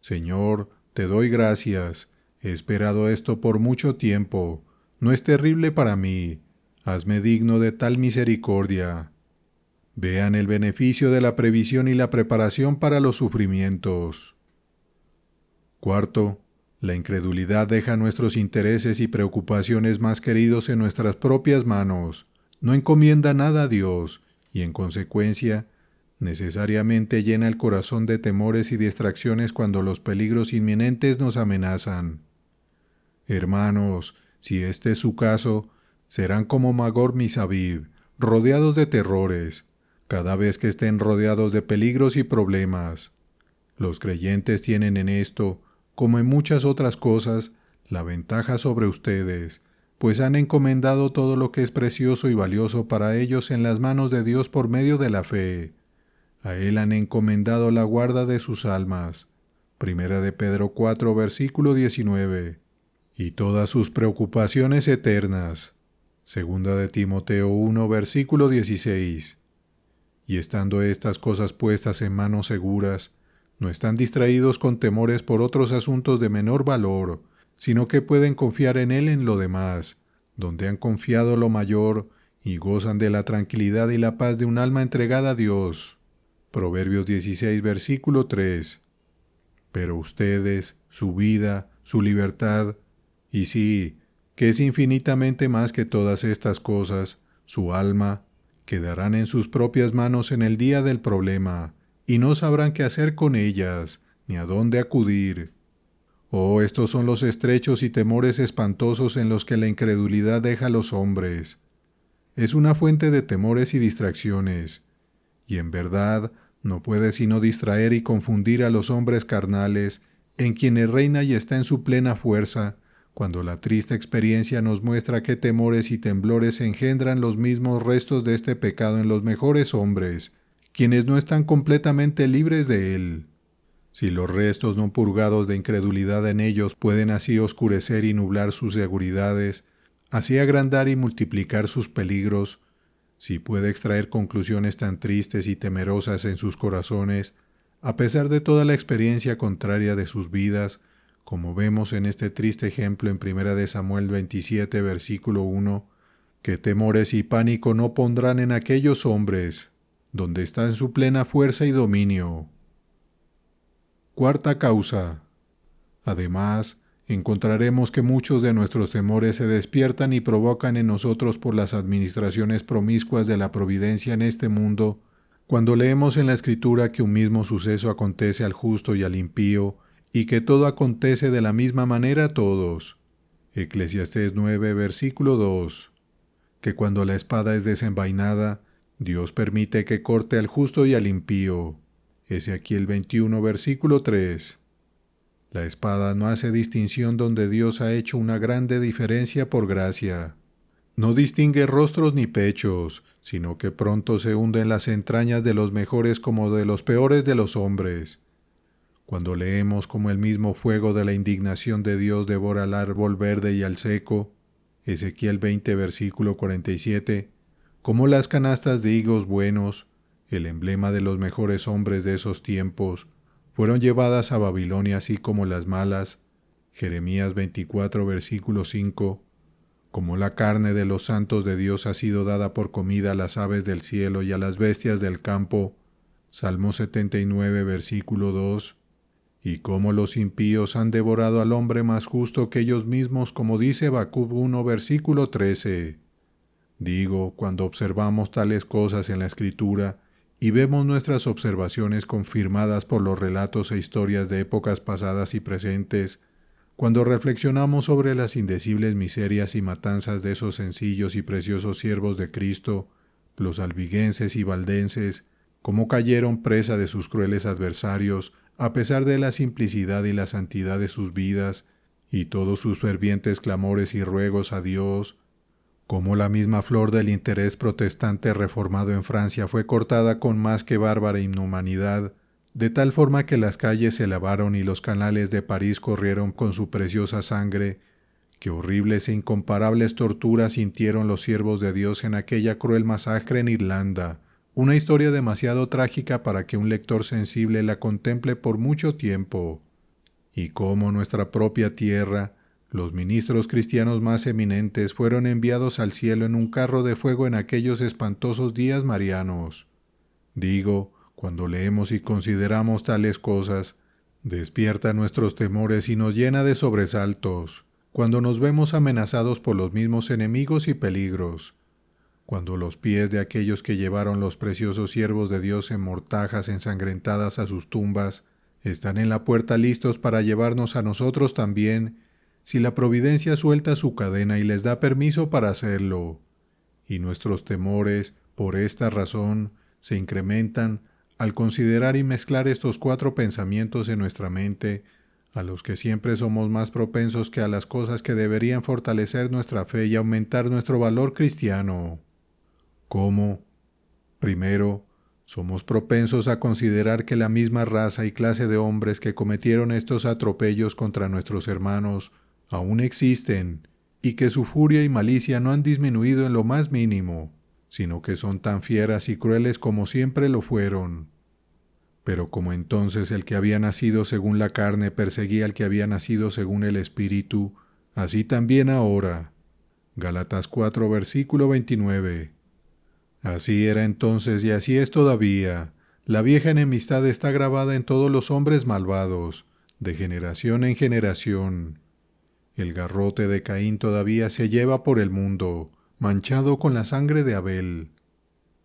Señor, te doy gracias. He esperado esto por mucho tiempo. No es terrible para mí. Hazme digno de tal misericordia. Vean el beneficio de la previsión y la preparación para los sufrimientos. Cuarto, la incredulidad deja nuestros intereses y preocupaciones más queridos en nuestras propias manos, no encomienda nada a Dios y, en consecuencia, necesariamente llena el corazón de temores y distracciones cuando los peligros inminentes nos amenazan. Hermanos, si este es su caso, serán como Magor Misabib, rodeados de terrores, cada vez que estén rodeados de peligros y problemas. Los creyentes tienen en esto, como en muchas otras cosas, la ventaja sobre ustedes, pues han encomendado todo lo que es precioso y valioso para ellos en las manos de Dios por medio de la fe. A Él han encomendado la guarda de sus almas. Primera de Pedro 4, versículo 19. Y todas sus preocupaciones eternas. Segunda de Timoteo 1, versículo 16. Y estando estas cosas puestas en manos seguras, no están distraídos con temores por otros asuntos de menor valor, sino que pueden confiar en Él en lo demás, donde han confiado lo mayor y gozan de la tranquilidad y la paz de un alma entregada a Dios. Proverbios 16, versículo 3. Pero ustedes, su vida, su libertad, y sí, que es infinitamente más que todas estas cosas, su alma, quedarán en sus propias manos en el día del problema, y no sabrán qué hacer con ellas, ni a dónde acudir. Oh, estos son los estrechos y temores espantosos en los que la incredulidad deja a los hombres. Es una fuente de temores y distracciones, y en verdad no puede sino distraer y confundir a los hombres carnales, en quienes reina y está en su plena fuerza, cuando la triste experiencia nos muestra qué temores y temblores engendran los mismos restos de este pecado en los mejores hombres, quienes no están completamente libres de él. Si los restos no purgados de incredulidad en ellos pueden así oscurecer y nublar sus seguridades, así agrandar y multiplicar sus peligros, si puede extraer conclusiones tan tristes y temerosas en sus corazones, a pesar de toda la experiencia contraria de sus vidas, como vemos en este triste ejemplo en 1 de Samuel 27, versículo 1, ¿qué temores y pánico no pondrán en aquellos hombres, donde está en su plena fuerza y dominio? Cuarta causa. Además, encontraremos que muchos de nuestros temores se despiertan y provocan en nosotros por las administraciones promiscuas de la providencia en este mundo, cuando leemos en la Escritura que un mismo suceso acontece al justo y al impío, y que todo acontece de la misma manera a todos. Eclesiastés 9, versículo 2. Que cuando la espada es desenvainada, Dios permite que corte al justo y al impío. Ezequiel 21, versículo 3. La espada no hace distinción donde Dios ha hecho una grande diferencia por gracia. No distingue rostros ni pechos, sino que pronto se hunde en las entrañas de los mejores como de los peores de los hombres. Cuando leemos como el mismo fuego de la indignación de Dios devora al árbol verde y al seco, Ezequiel 20, versículo 47, como las canastas de higos buenos, el emblema de los mejores hombres de esos tiempos, fueron llevadas a Babilonia así como las malas, Jeremías 24, versículo 5, como la carne de los santos de Dios ha sido dada por comida a las aves del cielo y a las bestias del campo, Salmo 79, versículo 2, y cómo los impíos han devorado al hombre más justo que ellos mismos, como dice Habacuc 1, versículo 13. Digo, cuando observamos tales cosas en la Escritura y vemos nuestras observaciones confirmadas por los relatos e historias de épocas pasadas y presentes, cuando reflexionamos sobre las indecibles miserias y matanzas de esos sencillos y preciosos siervos de Cristo, los albigenses y valdenses, cómo cayeron presa de sus crueles adversarios, a pesar de la simplicidad y la santidad de sus vidas, y todos sus fervientes clamores y ruegos a Dios, cómo la misma flor del interés protestante reformado en Francia fue cortada con más que bárbara inhumanidad, de tal forma que las calles se lavaron y los canales de París corrieron con su preciosa sangre, que horribles e incomparables torturas sintieron los siervos de Dios en aquella cruel masacre en Irlanda, una historia demasiado trágica para que un lector sensible la contemple por mucho tiempo. y cómo nuestra propia tierra, los ministros cristianos más eminentes fueron enviados al cielo en un carro de fuego en aquellos espantosos días marianos. Digo, cuando leemos y consideramos tales cosas, despierta nuestros temores y nos llena de sobresaltos, cuando nos vemos amenazados por los mismos enemigos y peligros, cuando los pies de aquellos que llevaron los preciosos siervos de Dios en mortajas ensangrentadas a sus tumbas, están en la puerta listos para llevarnos a nosotros también, si la providencia suelta su cadena y les da permiso para hacerlo. Y nuestros temores, por esta razón, se incrementan al considerar y mezclar estos 4 pensamientos en nuestra mente, a los que siempre somos más propensos que a las cosas que deberían fortalecer nuestra fe y aumentar nuestro valor cristiano. ¿Cómo? Primero, somos propensos a considerar que la misma raza y clase de hombres que cometieron estos atropellos contra nuestros hermanos aún existen, y que su furia y malicia no han disminuido en lo más mínimo, sino que son tan fieras y crueles como siempre lo fueron. Pero como entonces el que había nacido según la carne perseguía al que había nacido según el Espíritu, así también ahora. Gálatas 4, versículo 29. Así era entonces y así es todavía. La vieja enemistad está grabada en todos los hombres malvados, de generación en generación. El garrote de Caín todavía se lleva por el mundo, manchado con la sangre de Abel.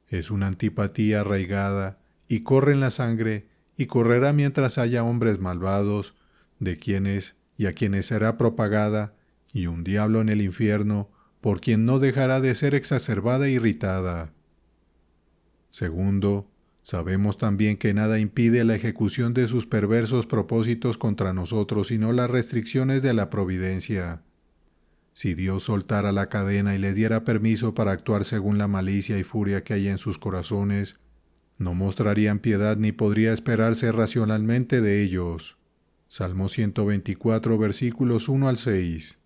Es una antipatía arraigada, y corre en la sangre, y correrá mientras haya hombres malvados, de quienes y a quienes será propagada, y un diablo en el infierno, por quien no dejará de ser exacerbada e irritada. Segundo, sabemos también que nada impide la ejecución de sus perversos propósitos contra nosotros, sino las restricciones de la providencia. Si Dios soltara la cadena y les diera permiso para actuar según la malicia y furia que hay en sus corazones, no mostrarían piedad ni podría esperarse racionalmente de ellos. Salmo 124, versículos 1 al 6.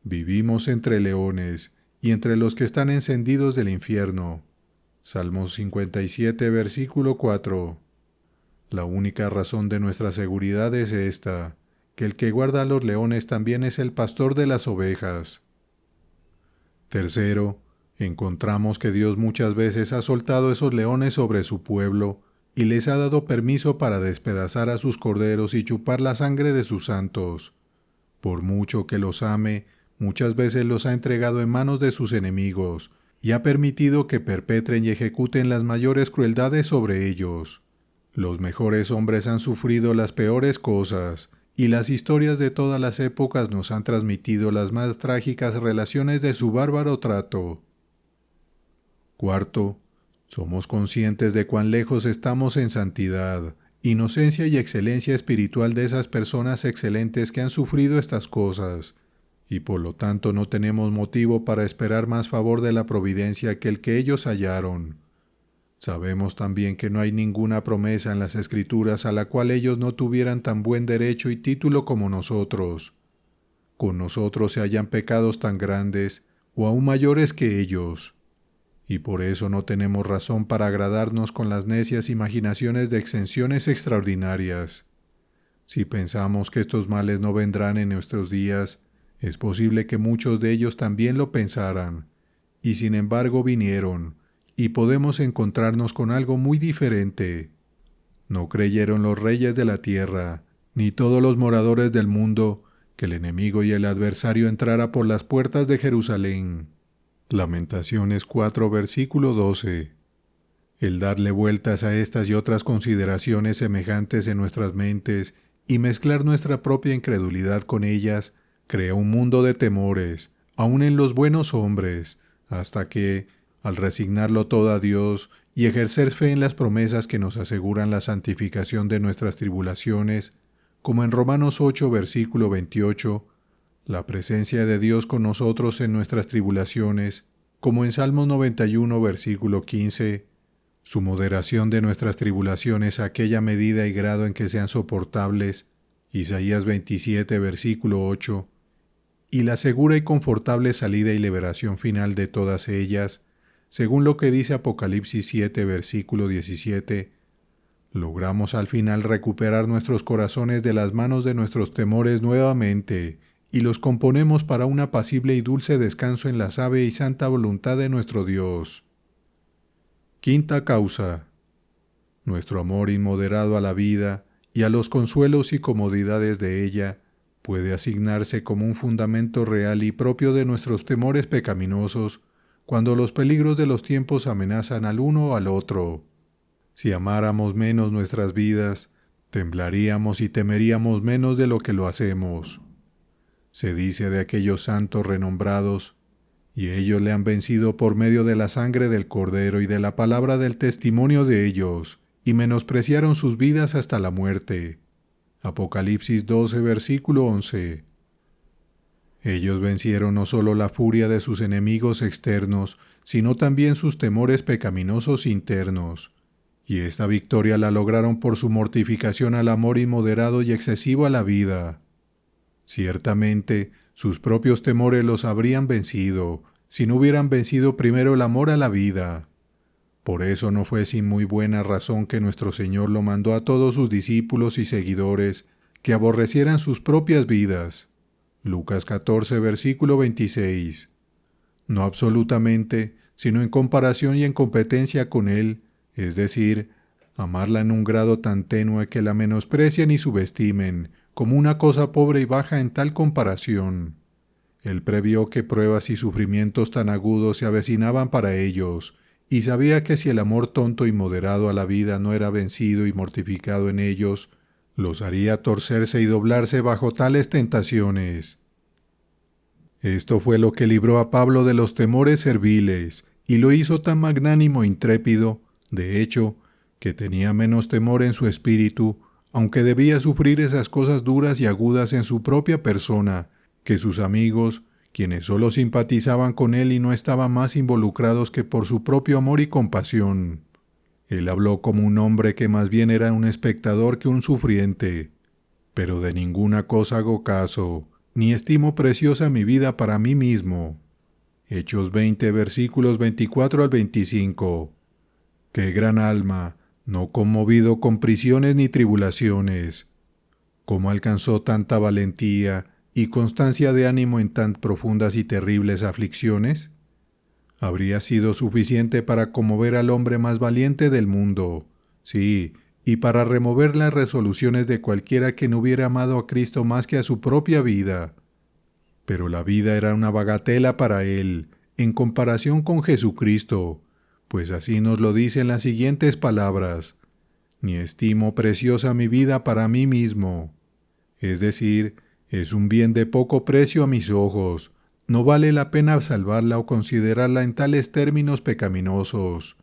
Vivimos entre leones y entre los que están encendidos del infierno. Salmos 57, versículo 4. La única razón de nuestra seguridad es esta, que el que guarda a los leones también es el pastor de las ovejas. Tercero, encontramos que Dios muchas veces ha soltado esos leones sobre su pueblo y les ha dado permiso para despedazar a sus corderos y chupar la sangre de sus santos. Por mucho que los ame, muchas veces los ha entregado en manos de sus enemigos, y ha permitido que perpetren y ejecuten las mayores crueldades sobre ellos. Los mejores hombres han sufrido las peores cosas, y las historias de todas las épocas nos han transmitido las más trágicas relaciones de su bárbaro trato. Cuarto, somos conscientes de cuán lejos estamos en santidad, inocencia y excelencia espiritual de esas personas excelentes que han sufrido estas cosas, y por lo tanto no tenemos motivo para esperar más favor de la providencia que el que ellos hallaron. Sabemos también que no hay ninguna promesa en las Escrituras a la cual ellos no tuvieran tan buen derecho y título como nosotros. Con nosotros se hallan pecados tan grandes o aún mayores que ellos, y por eso no tenemos razón para agradarnos con las necias imaginaciones de exenciones extraordinarias. Si pensamos que estos males no vendrán en nuestros días, es posible que muchos de ellos también lo pensaran, y sin embargo vinieron, y podemos encontrarnos con algo muy diferente. No creyeron los reyes de la tierra, ni todos los moradores del mundo, que el enemigo y el adversario entrara por las puertas de Jerusalén. Lamentaciones 4, versículo 12. El darle vueltas a estas y otras consideraciones semejantes en nuestras mentes y mezclar nuestra propia incredulidad con ellas, crea un mundo de temores, aun en los buenos hombres, hasta que, al resignarlo todo a Dios y ejercer fe en las promesas que nos aseguran la santificación de nuestras tribulaciones, como en Romanos 8, versículo 28, la presencia de Dios con nosotros en nuestras tribulaciones, como en Salmos 91, versículo 15, su moderación de nuestras tribulaciones a aquella medida y grado en que sean soportables, Isaías 27, versículo 8, y la segura y confortable salida y liberación final de todas ellas, según lo que dice Apocalipsis 7, versículo 17, logramos al final recuperar nuestros corazones de las manos de nuestros temores nuevamente y los componemos para un apacible y dulce descanso en la sabe y santa voluntad de nuestro Dios. Quinta causa: nuestro amor inmoderado a la vida y a los consuelos y comodidades de ella puede asignarse como un fundamento real y propio de nuestros temores pecaminosos cuando los peligros de los tiempos amenazan al uno o al otro. Si amáramos menos nuestras vidas, temblaríamos y temeríamos menos de lo que lo hacemos. Se dice de aquellos santos renombrados, y ellos le han vencido por medio de la sangre del Cordero y de la palabra del testimonio de ellos, y menospreciaron sus vidas hasta la muerte. Apocalipsis 12, versículo 11. Ellos vencieron no solo la furia de sus enemigos externos, sino también sus temores pecaminosos internos, y esta victoria la lograron por su mortificación al amor inmoderado y excesivo a la vida. Ciertamente, sus propios temores los habrían vencido, si no hubieran vencido primero el amor a la vida. Por eso no fue sin muy buena razón que nuestro Señor lo mandó a todos sus discípulos y seguidores que aborrecieran sus propias vidas. Lucas 14, versículo 26. No absolutamente, sino en comparación y en competencia con Él, es decir, amarla en un grado tan tenue que la menosprecian y subestimen, como una cosa pobre y baja en tal comparación. Él previó que pruebas y sufrimientos tan agudos se avecinaban para ellos, y sabía que si el amor tonto y moderado a la vida no era vencido y mortificado en ellos, los haría torcerse y doblarse bajo tales tentaciones. Esto fue lo que libró a Pablo de los temores serviles, y lo hizo tan magnánimo e intrépido, de hecho, que tenía menos temor en su espíritu, aunque debía sufrir esas cosas duras y agudas en su propia persona, que sus amigos, quienes solo simpatizaban con él y no estaban más involucrados que por su propio amor y compasión. Él habló como un hombre que más bien era un espectador que un sufriente. Pero de ninguna cosa hago caso, ni estimo preciosa mi vida para mí mismo. Hechos 20, versículos 24 al 25. ¡Qué gran alma, no conmovido con prisiones ni tribulaciones! ¿Cómo alcanzó tanta valentía y constancia de ánimo en tan profundas y terribles aflicciones? Habría sido suficiente para conmover al hombre más valiente del mundo, sí, y para remover las resoluciones de cualquiera que no hubiera amado a Cristo más que a su propia vida. Pero la vida era una bagatela para él, en comparación con Jesucristo, pues así nos lo dicen las siguientes palabras: ni estimo preciosa mi vida para mí mismo. Es decir, es un bien de poco precio a mis ojos, no vale la pena salvarla o considerarla en tales términos pecaminosos.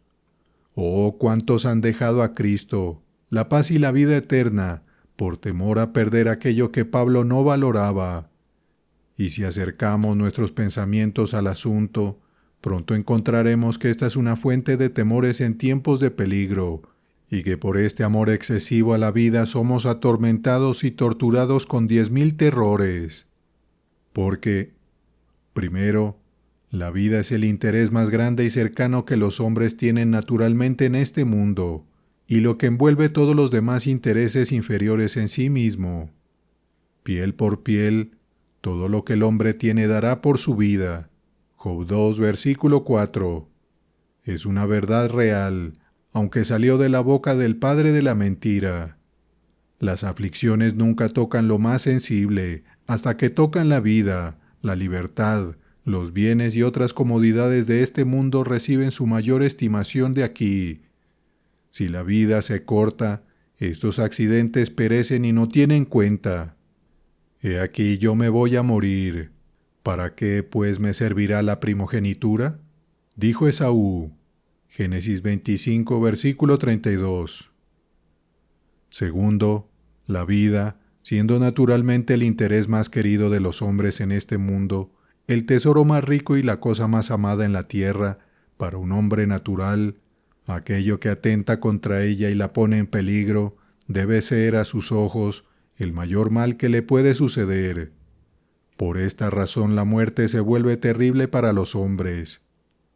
Oh, cuántos han dejado a Cristo, la paz y la vida eterna, por temor a perder aquello que Pablo no valoraba. Y si acercamos nuestros pensamientos al asunto, pronto encontraremos que esta es una fuente de temores en tiempos de peligro, y que por este amor excesivo a la vida somos atormentados y torturados con 10,000 terrores. Porque, primero, la vida es el interés más grande y cercano que los hombres tienen naturalmente en este mundo, y lo que envuelve todos los demás intereses inferiores en sí mismo. Piel por piel, todo lo que el hombre tiene dará por su vida. Job 2, versículo 4. Es una verdad real, aunque salió de la boca del padre de la mentira. Las aflicciones nunca tocan lo más sensible, hasta que tocan la vida, la libertad, los bienes y otras comodidades de este mundo reciben su mayor estimación de aquí. Si la vida se corta, estos accidentes perecen y no tienen cuenta. He aquí yo me voy a morir. ¿Para qué, pues, me servirá la primogenitura? Dijo Esaú. Génesis 25, versículo 32. Segundo, la vida, siendo naturalmente el interés más querido de los hombres en este mundo, el tesoro más rico y la cosa más amada en la tierra, para un hombre natural, aquello que atenta contra ella y la pone en peligro, debe ser a sus ojos el mayor mal que le puede suceder. Por esta razón la muerte se vuelve terrible para los hombres.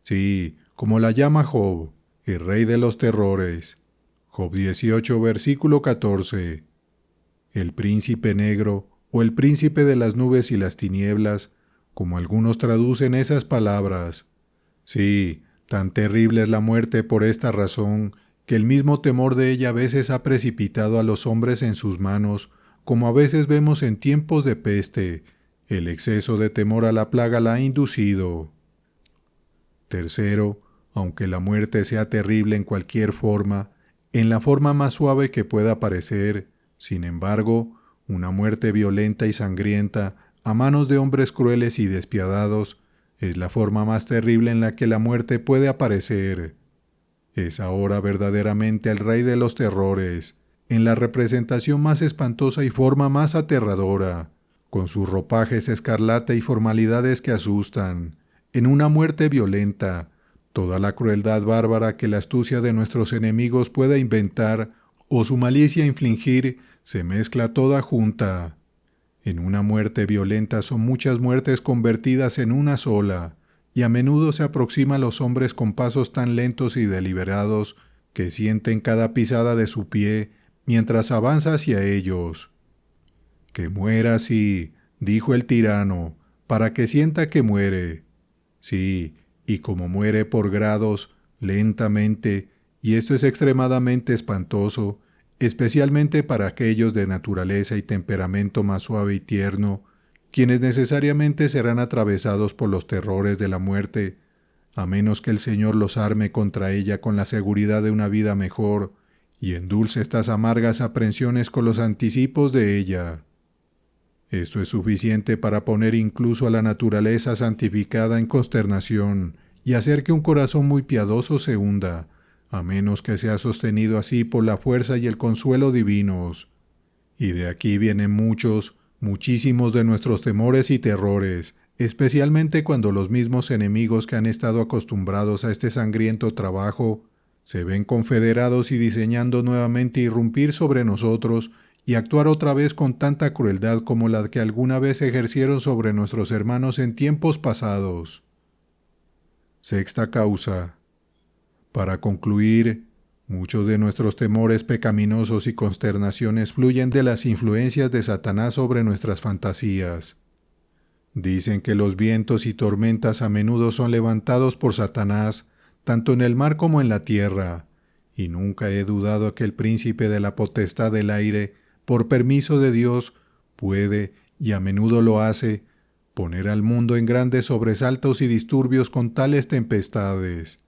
Sí, como la llama Job, el rey de los terrores. Job 18, versículo 14. El príncipe negro o el príncipe de las nubes y las tinieblas, como algunos traducen esas palabras. Sí, tan terrible es la muerte por esta razón, que el mismo temor de ella a veces ha precipitado a los hombres en sus manos, como a veces vemos en tiempos de peste. El exceso de temor a la plaga la ha inducido. Tercero, aunque la muerte sea terrible en cualquier forma, en la forma más suave que pueda parecer, sin embargo, una muerte violenta y sangrienta, a manos de hombres crueles y despiadados, es la forma más terrible en la que la muerte puede aparecer. Es ahora verdaderamente el rey de los terrores, en la representación más espantosa y forma más aterradora, con sus ropajes escarlata y formalidades que asustan, en una muerte violenta, toda la crueldad bárbara que la astucia de nuestros enemigos pueda inventar o su malicia infligir se mezcla toda junta. En una muerte violenta son muchas muertes convertidas en una sola, y a menudo se aproxima a los hombres con pasos tan lentos y deliberados que sienten cada pisada de su pie mientras avanza hacia ellos. «Que muera así», dijo el tirano, «para que sienta que muere». Sí, y como muere por grados, lentamente, y esto es extremadamente espantoso, especialmente para aquellos de naturaleza y temperamento más suave y tierno, quienes necesariamente serán atravesados por los terrores de la muerte, a menos que el Señor los arme contra ella con la seguridad de una vida mejor, y endulce estas amargas aprensiones con los anticipos de ella. Esto es suficiente para poner incluso a la naturaleza santificada en consternación y hacer que un corazón muy piadoso se hunda, a menos que sea sostenido así por la fuerza y el consuelo divinos. Y de aquí vienen muchísimos de nuestros temores y terrores, especialmente cuando los mismos enemigos que han estado acostumbrados a este sangriento trabajo se ven confederados y diseñando nuevamente irrumpir sobre nosotros y actuar otra vez con tanta crueldad como la que alguna vez ejercieron sobre nuestros hermanos en tiempos pasados. Sexta causa. Para concluir, muchos de nuestros temores pecaminosos y consternaciones fluyen de las influencias de Satanás sobre nuestras fantasías. Dicen que los vientos y tormentas a menudo son levantados por Satanás, tanto en el mar como en la tierra, y nunca he dudado que el príncipe de la potestad del aire, por permiso de Dios, puede, y a menudo lo hace, poner al mundo en grandes sobresaltos y disturbios con tales tempestades.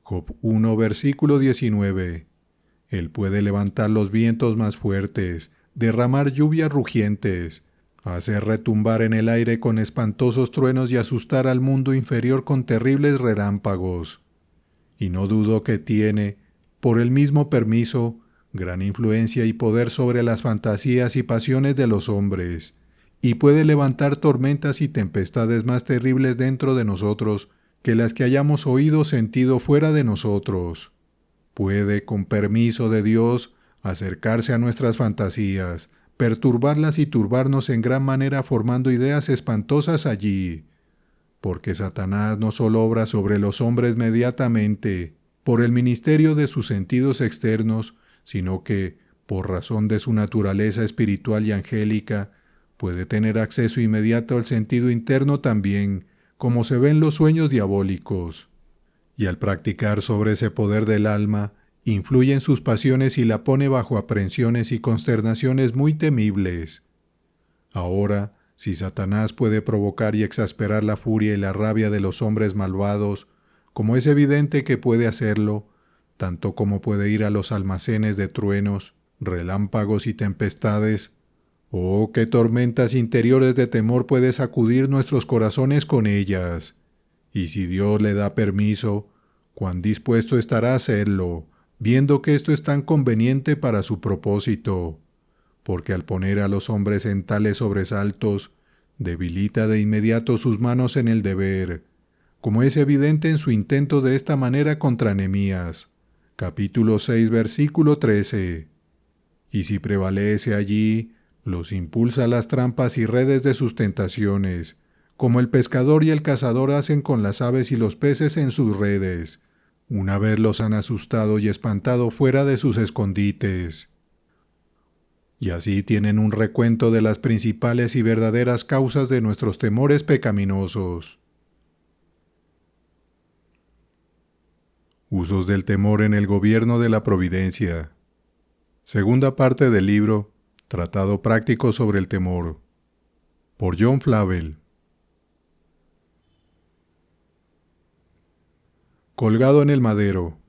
Job 1, versículo 19. Él puede levantar los vientos más fuertes, derramar lluvias rugientes, hacer retumbar en el aire con espantosos truenos y asustar al mundo inferior con terribles relámpagos. Y no dudo que tiene, por el mismo permiso, gran influencia y poder sobre las fantasías y pasiones de los hombres, y puede levantar tormentas y tempestades más terribles dentro de nosotros que las que hayamos oído o sentido fuera de nosotros. Puede, con permiso de Dios, acercarse a nuestras fantasías, perturbarlas y turbarnos en gran manera formando ideas espantosas allí, porque Satanás no solo obra sobre los hombres mediatamente, por el ministerio de sus sentidos externos, sino que, por razón de su naturaleza espiritual y angélica, puede tener acceso inmediato al sentido interno también, como se ve en los sueños diabólicos. Y al practicar sobre ese poder del alma, influye en sus pasiones y la pone bajo aprensiones y consternaciones muy temibles. Ahora, si Satanás puede provocar y exasperar la furia y la rabia de los hombres malvados, como es evidente que puede hacerlo, tanto como puede ir a los almacenes de truenos, relámpagos y tempestades, ¡oh, qué tormentas interiores de temor puede sacudir nuestros corazones con ellas! Y si Dios le da permiso, cuán dispuesto estará a hacerlo, viendo que esto es tan conveniente para su propósito, porque al poner a los hombres en tales sobresaltos, debilita de inmediato sus manos en el deber, como es evidente en su intento de esta manera contra Nehemías, capítulo 6, versículo 13. Y si prevalece allí, los impulsa a las trampas y redes de sus tentaciones, como el pescador y el cazador hacen con las aves y los peces en sus redes, una vez los han asustado y espantado fuera de sus escondites. Y así tienen un recuento de las principales y verdaderas causas de nuestros temores pecaminosos. Usos del temor en el gobierno de la providencia. Segunda parte del libro Tratado práctico sobre el temor, por John Flavel. Colgado en el madero,